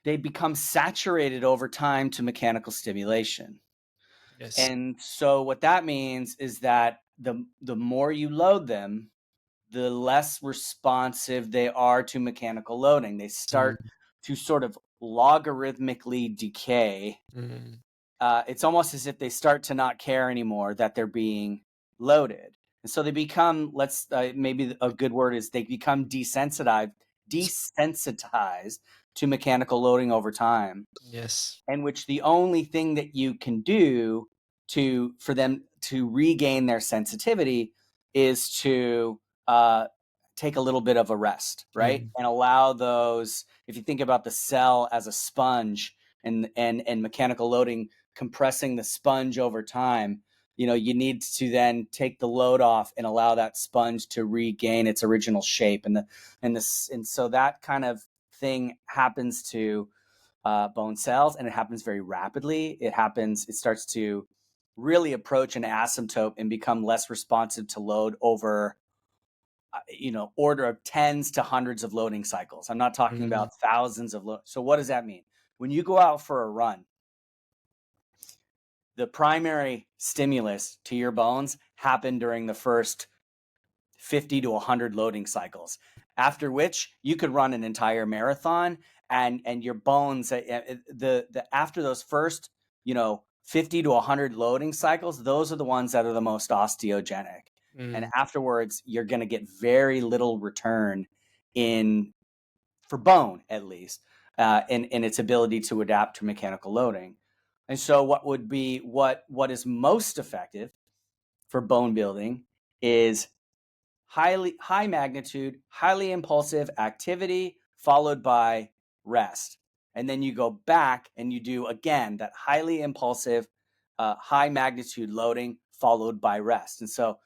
Speaker 2: become saturated over time to mechanical stimulation.
Speaker 1: Yes.
Speaker 2: And so what that means is that the more you load them, the less responsive they are to mechanical loading. They start to sort of logarithmically decay. It's almost as if they start to not care anymore that they're being loaded. And so they become, maybe a good word is they become desensitized to mechanical loading over time.
Speaker 1: Yes.
Speaker 2: And which the only thing that you can do for them to regain their sensitivity is to take a little bit of a rest, right? And allow those, if you think about the cell as a sponge and mechanical loading compressing the sponge over time, you need to then take the load off and allow that sponge to regain its original shape. And so that kind of thing happens to bone cells, and it happens very rapidly. It starts to really approach an asymptote and become less responsive to load over order of tens to hundreds of loading cycles. I'm not talking about thousands of So what does that mean? When you go out for a run, the primary stimulus to your bones happen during the first 50 to 100 loading cycles, after which you could run an entire marathon, and your bones, after those first 50 to 100 loading cycles, those are the ones that are the most osteogenic. And afterwards, you're going to get very little return for bone, at least, in its ability to adapt to mechanical loading. And so what is most effective for bone building is high magnitude, highly impulsive activity followed by rest. And then you go back and you do again that highly impulsive, high magnitude loading followed by rest. And so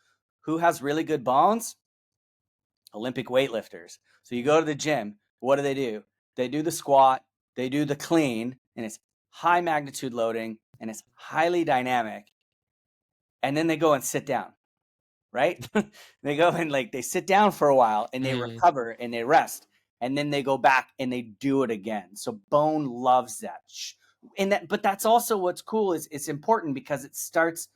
Speaker 2: who has really good bones? Olympic weightlifters. So you go to the gym, what do? They do the squat, they do the clean, and it's high magnitude loading and it's highly dynamic. And then they go and sit down, right? They go and they sit down for a while and they recover and they rest. And then they go back and they do it again. So bone loves that. But that's also what's cool is it's important because it starts,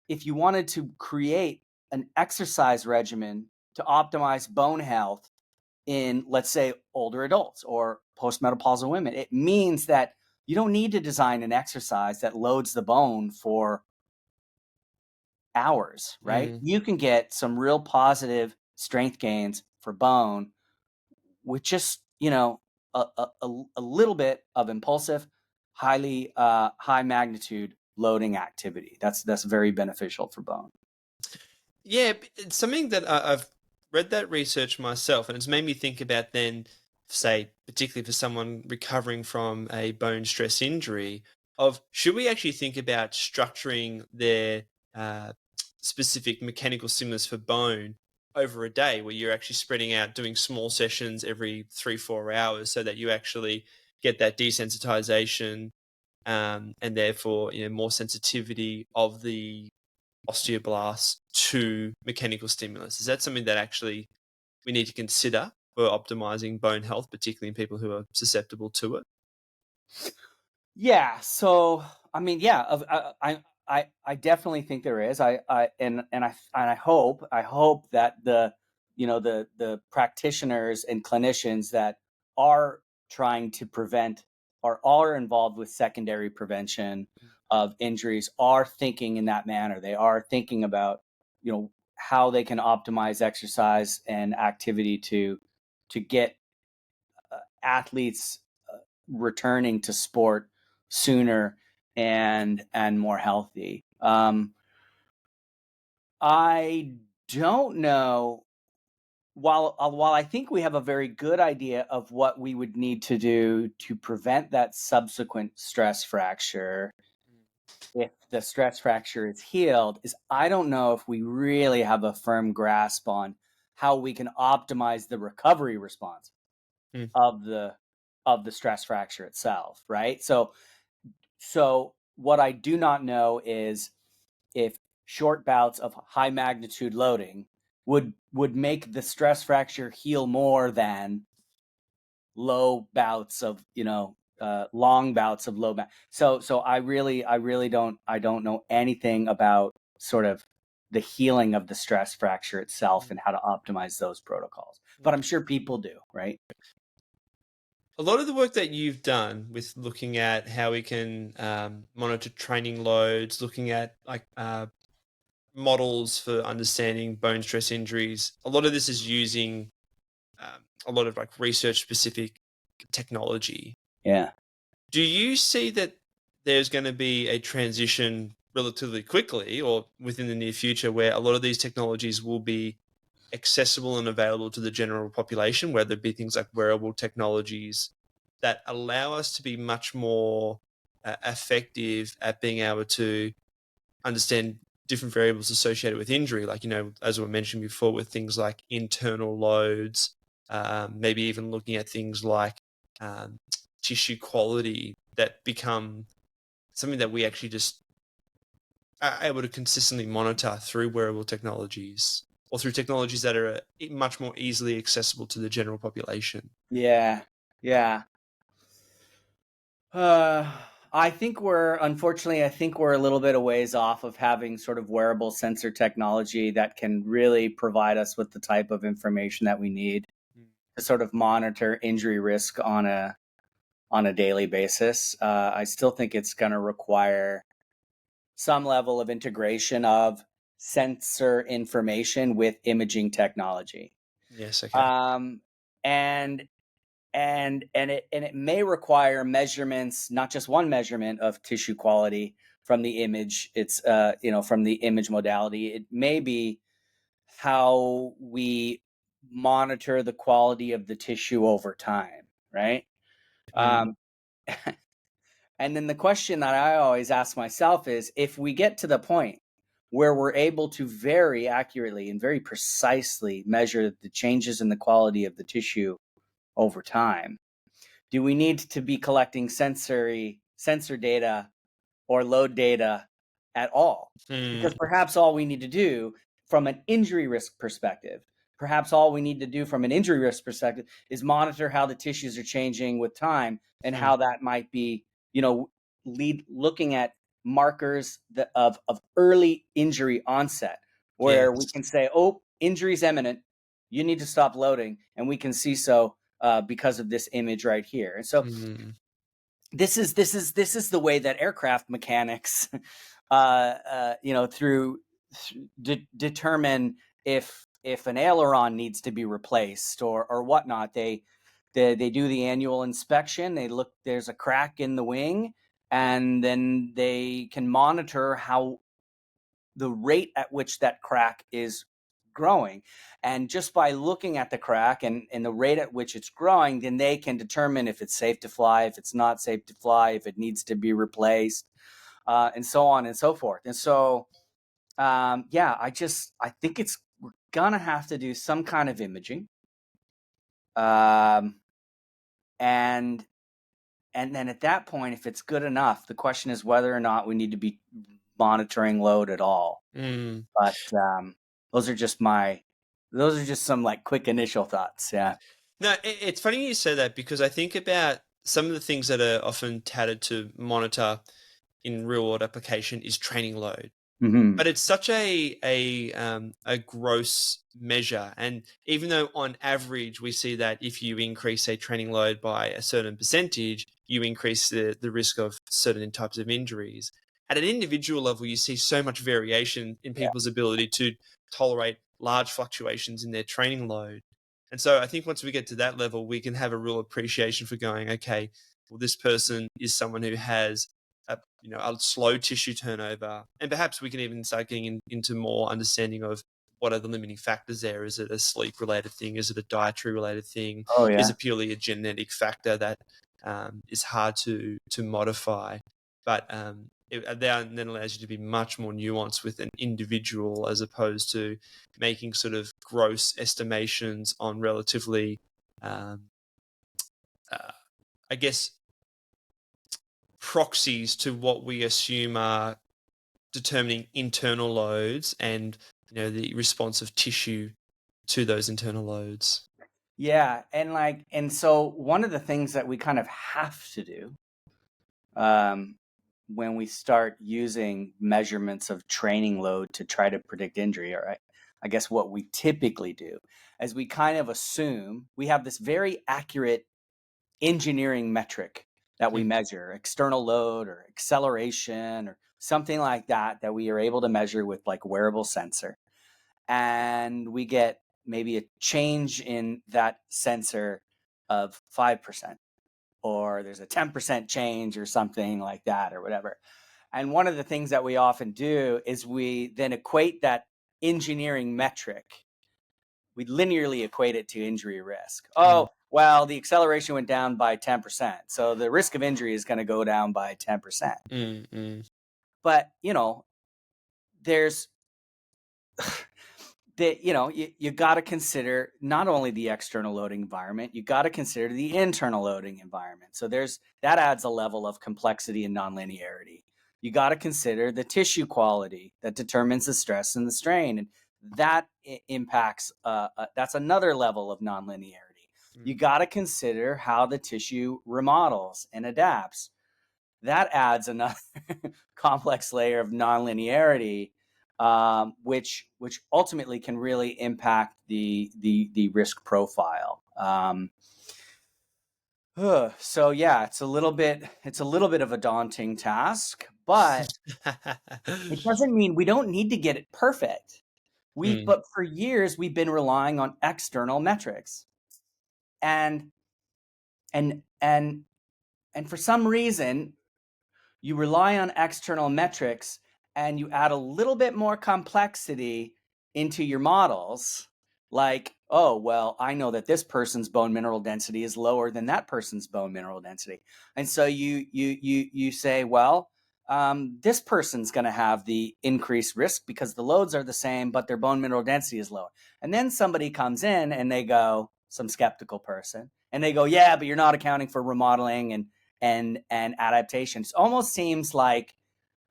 Speaker 2: if you wanted to create an exercise regimen to optimize bone health in, let's say, older adults or postmenopausal women. It means that you don't need to design an exercise that loads the bone for hours, right?
Speaker 1: Mm.
Speaker 2: You can get some real positive strength gains for bone with just, a little bit of impulsive, high magnitude loading activity. That's very beneficial for bone.
Speaker 1: Yeah, it's something that I've read that research myself, and it's made me think about then, say, particularly for someone recovering from a bone stress injury, of should we actually think about structuring their uh, specific mechanical stimulus for bone over a day, where you're actually spreading out, doing small sessions every 3-4 hours, so that you actually get that desensitization, and therefore more sensitivity of the osteoblasts to mechanical stimulus? Is that something that actually we need to consider for optimizing bone health, particularly in people who are susceptible to it?
Speaker 2: Yeah. So, I mean, yeah, I definitely think there is. I hope that the practitioners and clinicians that are trying to prevent or are involved with secondary prevention of injuries are thinking in that manner. They are thinking about, how they can optimize exercise and activity to get athletes returning to sport sooner and more healthy. I don't know. While I think we have a very good idea of what we would need to do to prevent that subsequent stress fracture, if the stress fracture is healed, is I don't know if we really have a firm grasp on how we can optimize the recovery response
Speaker 1: Mm.
Speaker 2: of the stress fracture itself, right? So what I do not know is if short bouts of high magnitude loading would make the stress fracture heal more than low bouts of long bouts of so I really don't know anything about sort of the healing of the stress fracture itself and how to optimize those protocols, but I'm sure people do, right?
Speaker 1: A lot of the work that you've done with looking at how we can monitor training loads, looking at models for understanding bone stress injuries, a lot of this is using a lot of research specific technology.
Speaker 2: Yeah.
Speaker 1: Do you see that there's going to be a transition relatively quickly or within the near future where a lot of these technologies will be accessible and available to the general population, whether it be things like wearable technologies that allow us to be much more effective at being able to understand different variables associated with injury, like, as we mentioned before, with things like internal loads, maybe even looking at things like um, tissue quality that become something that we actually just are able to consistently monitor through wearable technologies or through technologies that are much more easily accessible to the general population.
Speaker 2: Yeah. Yeah. Uh, I think we're a little bit a ways off of having sort of wearable sensor technology that can really provide us with the type of information that we need to sort of monitor injury risk on a daily basis. I still think it's going to require some level of integration of sensor information with imaging technology.
Speaker 1: Yes, okay.
Speaker 2: Um, and and it may require measurements, not just one measurement of tissue quality from the image. It's from the image modality. It may be how we monitor the quality of the tissue over time, right?
Speaker 1: Mm.
Speaker 2: Um, and then the question that I always ask myself is, if we get to the point where we're able to very accurately and very precisely measure the changes in the quality of the tissue over time, do we need to be collecting sensor data or load data at all? Because
Speaker 1: Mm.
Speaker 2: perhaps all we need to do from an injury risk perspective, perhaps all we need to do from an injury risk perspective is monitor how the tissues are changing with time and
Speaker 1: Mm.
Speaker 2: how that might be, looking at markers of early injury onset where we
Speaker 1: Yes.
Speaker 2: can say, oh, injury's imminent, you need to stop loading, and we can see so because of this image right here. And so
Speaker 1: Mm.
Speaker 2: this is the way that aircraft mechanics through determine if an aileron needs to be replaced or whatnot. They do the annual inspection. They look, there's a crack in the wing, and then they can monitor how the rate at which that crack is growing. And just by looking at the crack and the rate at which it's growing, then they can determine if it's safe to fly, if it's not safe to fly, if it needs to be replaced, and so on and so forth. And so, I think we're gonna have to do some kind of imaging. And then at that point, if it's good enough, the question is whether or not we need to be monitoring load at all.
Speaker 1: Mm.
Speaker 2: But those are just some like quick initial thoughts. Yeah.
Speaker 1: No, it's funny you say that, because I think about some of the things that are often touted to monitor in real world application is training load.
Speaker 2: Mm-hmm.
Speaker 1: But it's such a gross measure, and even though on average we see that if you increase a training load by a certain percentage, you increase the risk of certain types of injuries. At an individual level, you see so much variation in
Speaker 2: Yeah.
Speaker 1: people's ability to tolerate large fluctuations in their training load. And so I think once we get to that level, we can have a real appreciation for going, okay, well, this person is someone who has a slow tissue turnover, and perhaps we can even start getting into more understanding of what are the limiting factors there. Is it a sleep related thing? Is it a dietary related thing?
Speaker 2: Oh
Speaker 1: Is
Speaker 2: yeah.
Speaker 1: it purely a genetic factor that is hard to modify? But it then allows you to be much more nuanced with an individual, as opposed to making sort of gross estimations on relatively, I guess, proxies to what we assume are determining internal loads and the response of tissue to those internal loads.
Speaker 2: Yeah. And so one of the things that we kind of have to do when we start using measurements of training load to try to predict injury, all right, I guess what we typically do is we kind of assume we have this very accurate engineering metric that we measure, external load or acceleration or something like that, that we are able to measure with like wearable sensor. And we get maybe a change in that sensor of 5%, or there's a 10% change or something like that, or whatever. And one of the things that we often do is we then equate that engineering metric, we linearly equate it to injury risk.
Speaker 1: Mm,
Speaker 2: Oh, well, the acceleration went down by 10%. So the risk of injury is going to go down by 10%.
Speaker 1: mm, mm,
Speaker 2: But, there's that, you got to consider not only the external loading environment, you got to consider the internal loading environment. So that adds a level of complexity and nonlinearity. You got to consider the tissue quality that determines the stress and the strain, and that impacts. That's another level of nonlinearity. You
Speaker 1: mm.
Speaker 2: got to consider how the tissue remodels and adapts. That adds another complex layer of nonlinearity, which ultimately can really impact the risk profile. So yeah, it's a little bit of a daunting task, but it doesn't mean we don't need to get it perfect.
Speaker 1: Mm,
Speaker 2: But for years we've been relying on external metrics, and and and and for some reason you rely on external metrics and you add a little bit more complexity into your models, like, oh, well, I know that this person's bone mineral density is lower than that person's bone mineral density, and so you say, well, this person's going to have the increased risk because the loads are the same but their bone mineral density is lower. And then somebody comes in and they go, some skeptical person, and they go, yeah, but you're not accounting for remodeling and adaptation. It almost seems like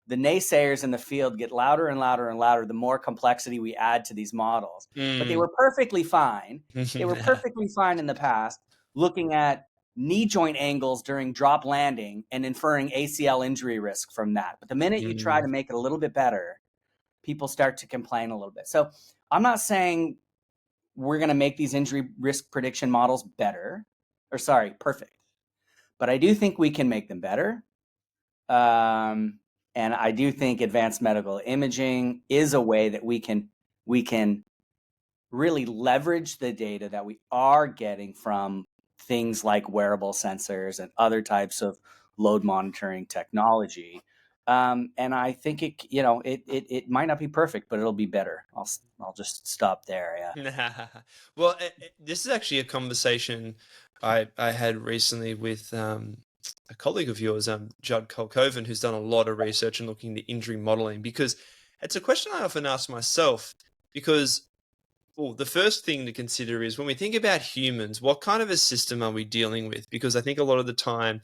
Speaker 2: the naysayers in the field get louder and louder and louder the more complexity we add to these models. But they
Speaker 1: mm.
Speaker 2: were perfectly fine. They were perfectly fine in the past, looking at knee joint angles during drop landing and inferring ACL injury risk from that. But the minute you try
Speaker 1: Mm.
Speaker 2: to make it a little bit better, people start to complain a little bit. So I'm not saying we're going to make these injury risk prediction models perfect, but I do think we can make them better. And I do think advanced medical imaging is a way that we can really leverage the data that we are getting from things like wearable sensors and other types of load monitoring technology. And I think it might not be perfect, but it'll be better. I'll just stop there. Yeah.
Speaker 1: Well, this is actually a conversation I had recently with a colleague of yours, Judd Colcoven, who's done a lot of research and looking into injury modeling, because it's a question I often ask myself. Because, well, the first thing to consider is when we think about humans, what kind of a system are we dealing with? Because I think a lot of the time,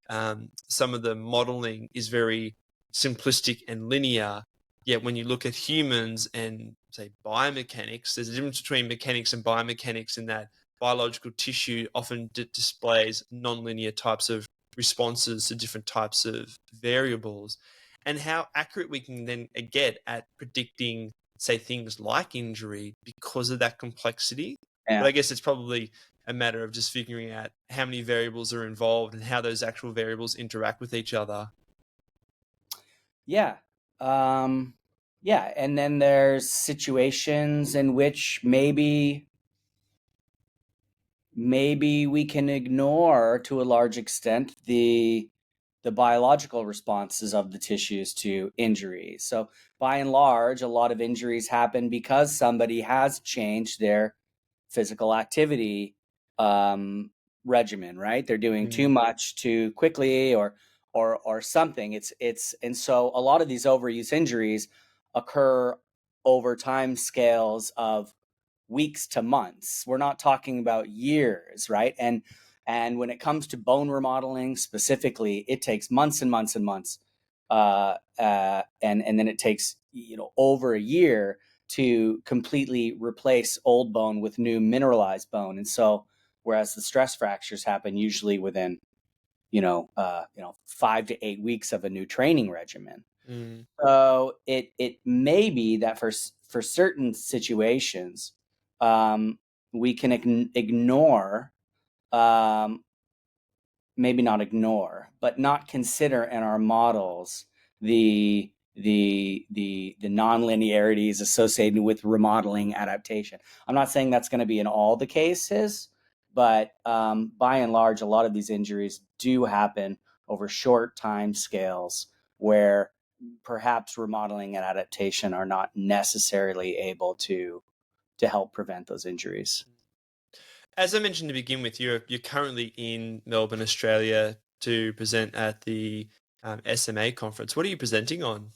Speaker 1: some of the modeling is very simplistic and linear. Yet when you look at humans and say biomechanics, there's a difference between mechanics and biomechanics in that biological tissue often displays nonlinear types of responses to different types of variables, and how accurate we can then get at predicting, say, things like injury because of that complexity. But
Speaker 2: Yeah.
Speaker 1: I guess it's probably a matter of just figuring out how many variables are involved and how those actual variables interact with each other.
Speaker 2: Yeah. Yeah. And then there's situations in which maybe we can ignore to a large extent the biological responses of the tissues to injury. So by and large, a lot of injuries happen because somebody has changed their physical activity regimen, right? They're doing too much too quickly or something. It's and so a lot of these overuse injuries occur over time scales of weeks to months. We're not talking about years, right? And when it comes to bone remodeling specifically, it takes months and months and months, and then it takes over a year to completely replace old bone with new mineralized bone. And so, whereas the stress fractures happen usually within 5 to 8 weeks of a new training regimen. So it may be that for certain situations, we can ignore, maybe not ignore, but not consider in our models the non-linearities associated with remodeling adaptation. I'm not saying that's going to be in all the cases, but by and large, a lot of these injuries do happen over short time scales where perhaps remodeling and adaptation are not necessarily able to help prevent those injuries.
Speaker 1: As I mentioned to begin with, you're currently in Melbourne, Australia, to present at the SMA conference. What are you presenting on?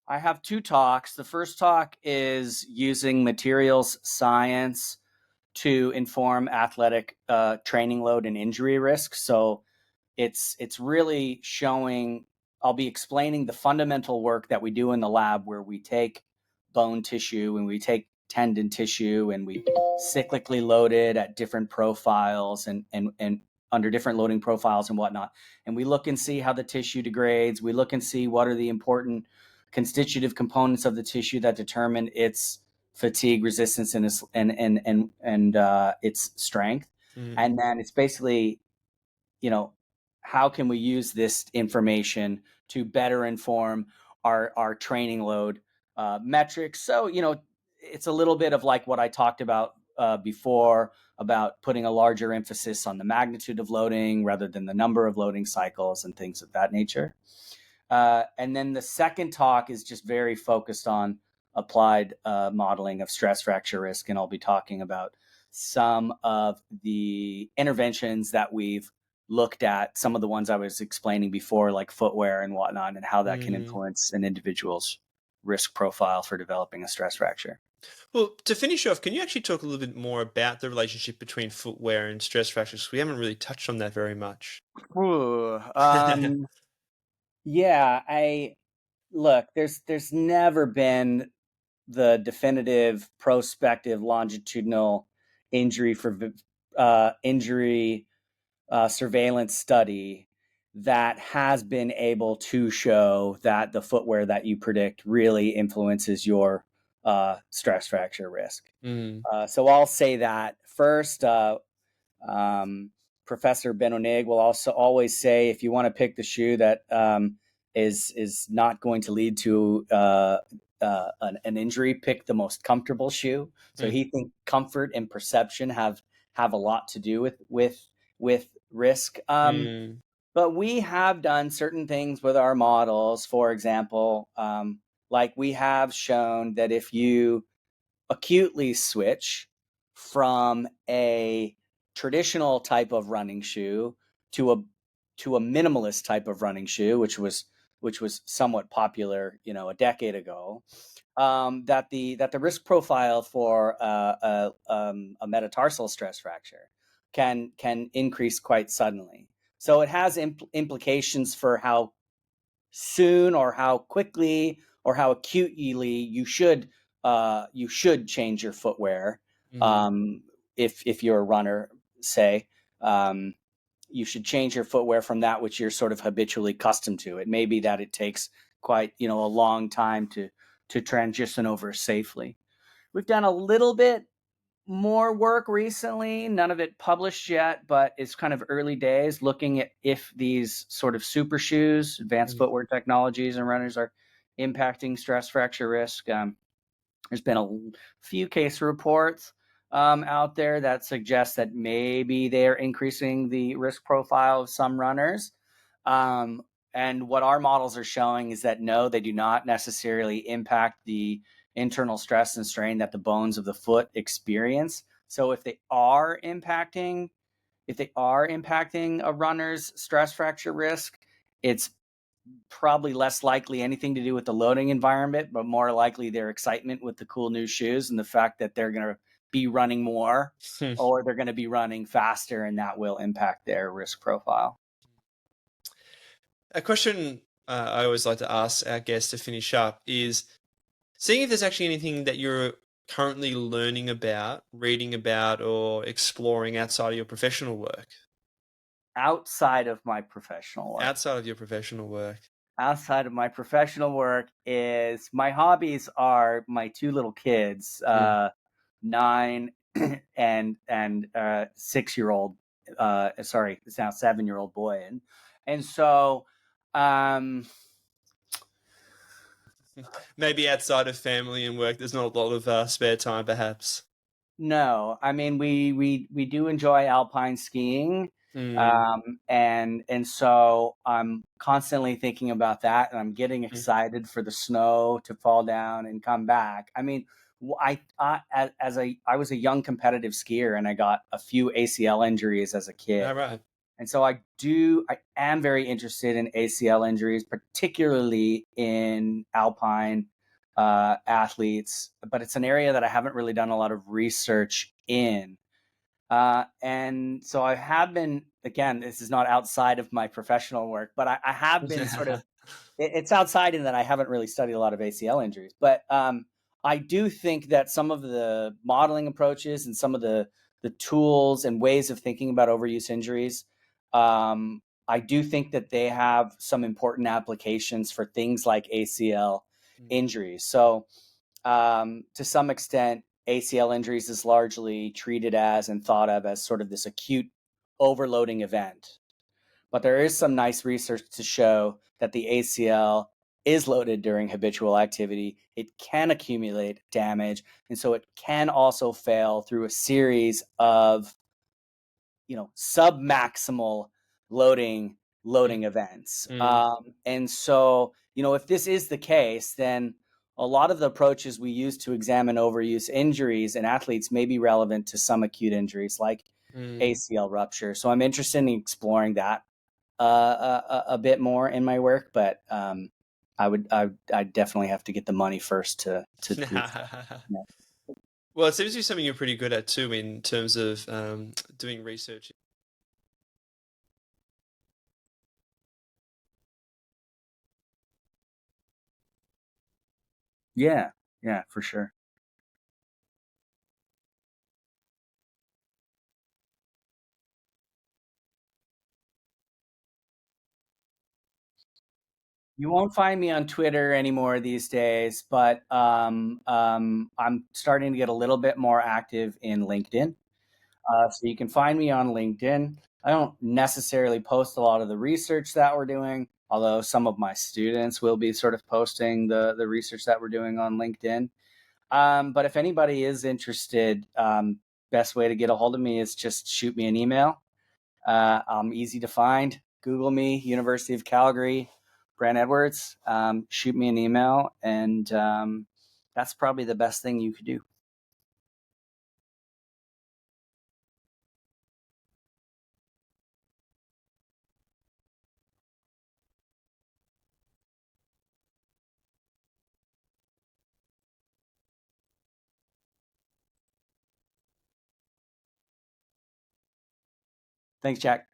Speaker 2: I have two talks. The first talk is using materials science to inform athletic training load and injury risk. So it's really showing, I'll be explaining the fundamental work that we do in the lab, where we take bone tissue and we take tendon tissue and we cyclically load it at different profiles and under different loading profiles and whatnot. And we look and see how the tissue degrades. We look and see what are the important constitutive components of the tissue that determine its fatigue resistance and its strength. And then it's basically, how can we use this information to better inform our training load metrics? So, it's a little bit of like what I talked about before, about putting a larger emphasis on the magnitude of loading rather than the number of loading cycles and things of that nature. And then the second talk is just very focused on applied modeling of stress fracture risk. And I'll be talking about some of the interventions that we've looked at, some of the ones I was explaining before, like footwear and whatnot, and how that can influence an individual's risk profile for developing a stress fracture.
Speaker 1: Well, to finish off, can you actually talk a little bit more about the relationship between footwear and stress fractures? We haven't really touched on that very much.
Speaker 2: Ooh, yeah, look, there's never been the definitive prospective longitudinal injury surveillance study that has been able to show that the footwear that you predict really influences your stress fracture risk.
Speaker 1: Mm.
Speaker 2: So I'll say that first. Professor Benonig will also always say, if you want to pick the shoe that is not going to lead to an injury, pick the most comfortable shoe. So
Speaker 1: Mm.
Speaker 2: he thinks comfort and perception have a lot to do with risk.
Speaker 1: Mm.
Speaker 2: But we have done certain things with our models. For example, like we have shown that if you acutely switch from a traditional type of running shoe to a minimalist type of running shoe, which was somewhat popular, a decade ago, that the risk profile for a metatarsal stress fracture can increase quite suddenly. So it has implications for how soon or how quickly or how acutely you should change your footwear.
Speaker 1: Mm.
Speaker 2: If you're a runner, say, you should change your footwear from that which you're sort of habitually accustomed to. It may be that it takes quite a long time to transition over safely. We've done a little bit more work recently, none of it published yet, but it's kind of early days, looking at if these sort of super shoes, advanced
Speaker 1: Mm.
Speaker 2: footwear technologies and runners are impacting stress fracture risk. There's been a few case reports out there that suggest that maybe they're increasing the risk profile of some runners. Um, and what our models are showing is that no, they do not necessarily impact the internal stress and strain that the bones of the foot experience. So if they are impacting a runner's stress fracture risk, it's probably less likely anything to do with the loading environment, but more likely their excitement with the cool new shoes and the fact that they're going to be running more or they're going to be running faster, and that will impact their risk profile.
Speaker 1: A question I always like to ask our guests to finish up is seeing if there's actually anything that you're currently learning about, reading about, or exploring outside of your professional work.
Speaker 2: Outside of my professional work.
Speaker 1: Outside of your professional work.
Speaker 2: Outside of my professional work is my hobbies are my two little kids,
Speaker 1: Mm.
Speaker 2: 9 and 6-year-old. Sorry, it's now 7-year-old boy, and so um,
Speaker 1: Maybe outside of family and work, there's not a lot of spare time, perhaps.
Speaker 2: no, I mean we do enjoy alpine skiing,
Speaker 1: Mm.
Speaker 2: and so I'm constantly thinking about that, and I'm getting
Speaker 1: Mm.
Speaker 2: excited for the snow to fall down and come back. I mean, I was a young competitive skier, and I got a few ACL injuries as a kid,
Speaker 1: All right.
Speaker 2: and so I am very interested in ACL injuries, particularly in alpine athletes, but it's an area that I haven't really done a lot of research in. And so I have been, again, this is not outside of my professional work, but I have been sort of, it's outside in that I haven't really studied a lot of ACL injuries. But I do think that some of the modeling approaches and some of the tools and ways of thinking about overuse injuries, I do think that they have some important applications for things like ACL injuries. So to some extent, ACL injuries is largely treated as and thought of as sort of this acute overloading event. But there is some nice research to show that the ACL is loaded during habitual activity. It can accumulate damage, and so it can also fail through a series of submaximal loading events.
Speaker 1: Mm.
Speaker 2: And so, if this is the case, then a lot of the approaches we use to examine overuse injuries in athletes may be relevant to some acute injuries like
Speaker 1: Mm.
Speaker 2: ACL rupture. So I'm interested in exploring that a bit more in my work, but I definitely have to get the money first to do that. Yeah.
Speaker 1: Well, it seems to be something you're pretty good at too, in terms of doing research.
Speaker 2: Yeah, yeah, for sure. You won't find me on Twitter anymore these days, but I'm starting to get a little bit more active in LinkedIn. So you can find me on LinkedIn. I don't necessarily post a lot of the research that we're doing, although some of my students will be sort of posting the research that we're doing on LinkedIn. But if anybody is interested, best way to get a hold of me is just shoot me an email. I'm easy to find. Google me, University of Calgary, Brent Edwards. Shoot me an email, and that's probably the best thing you could do. Thanks, Jack.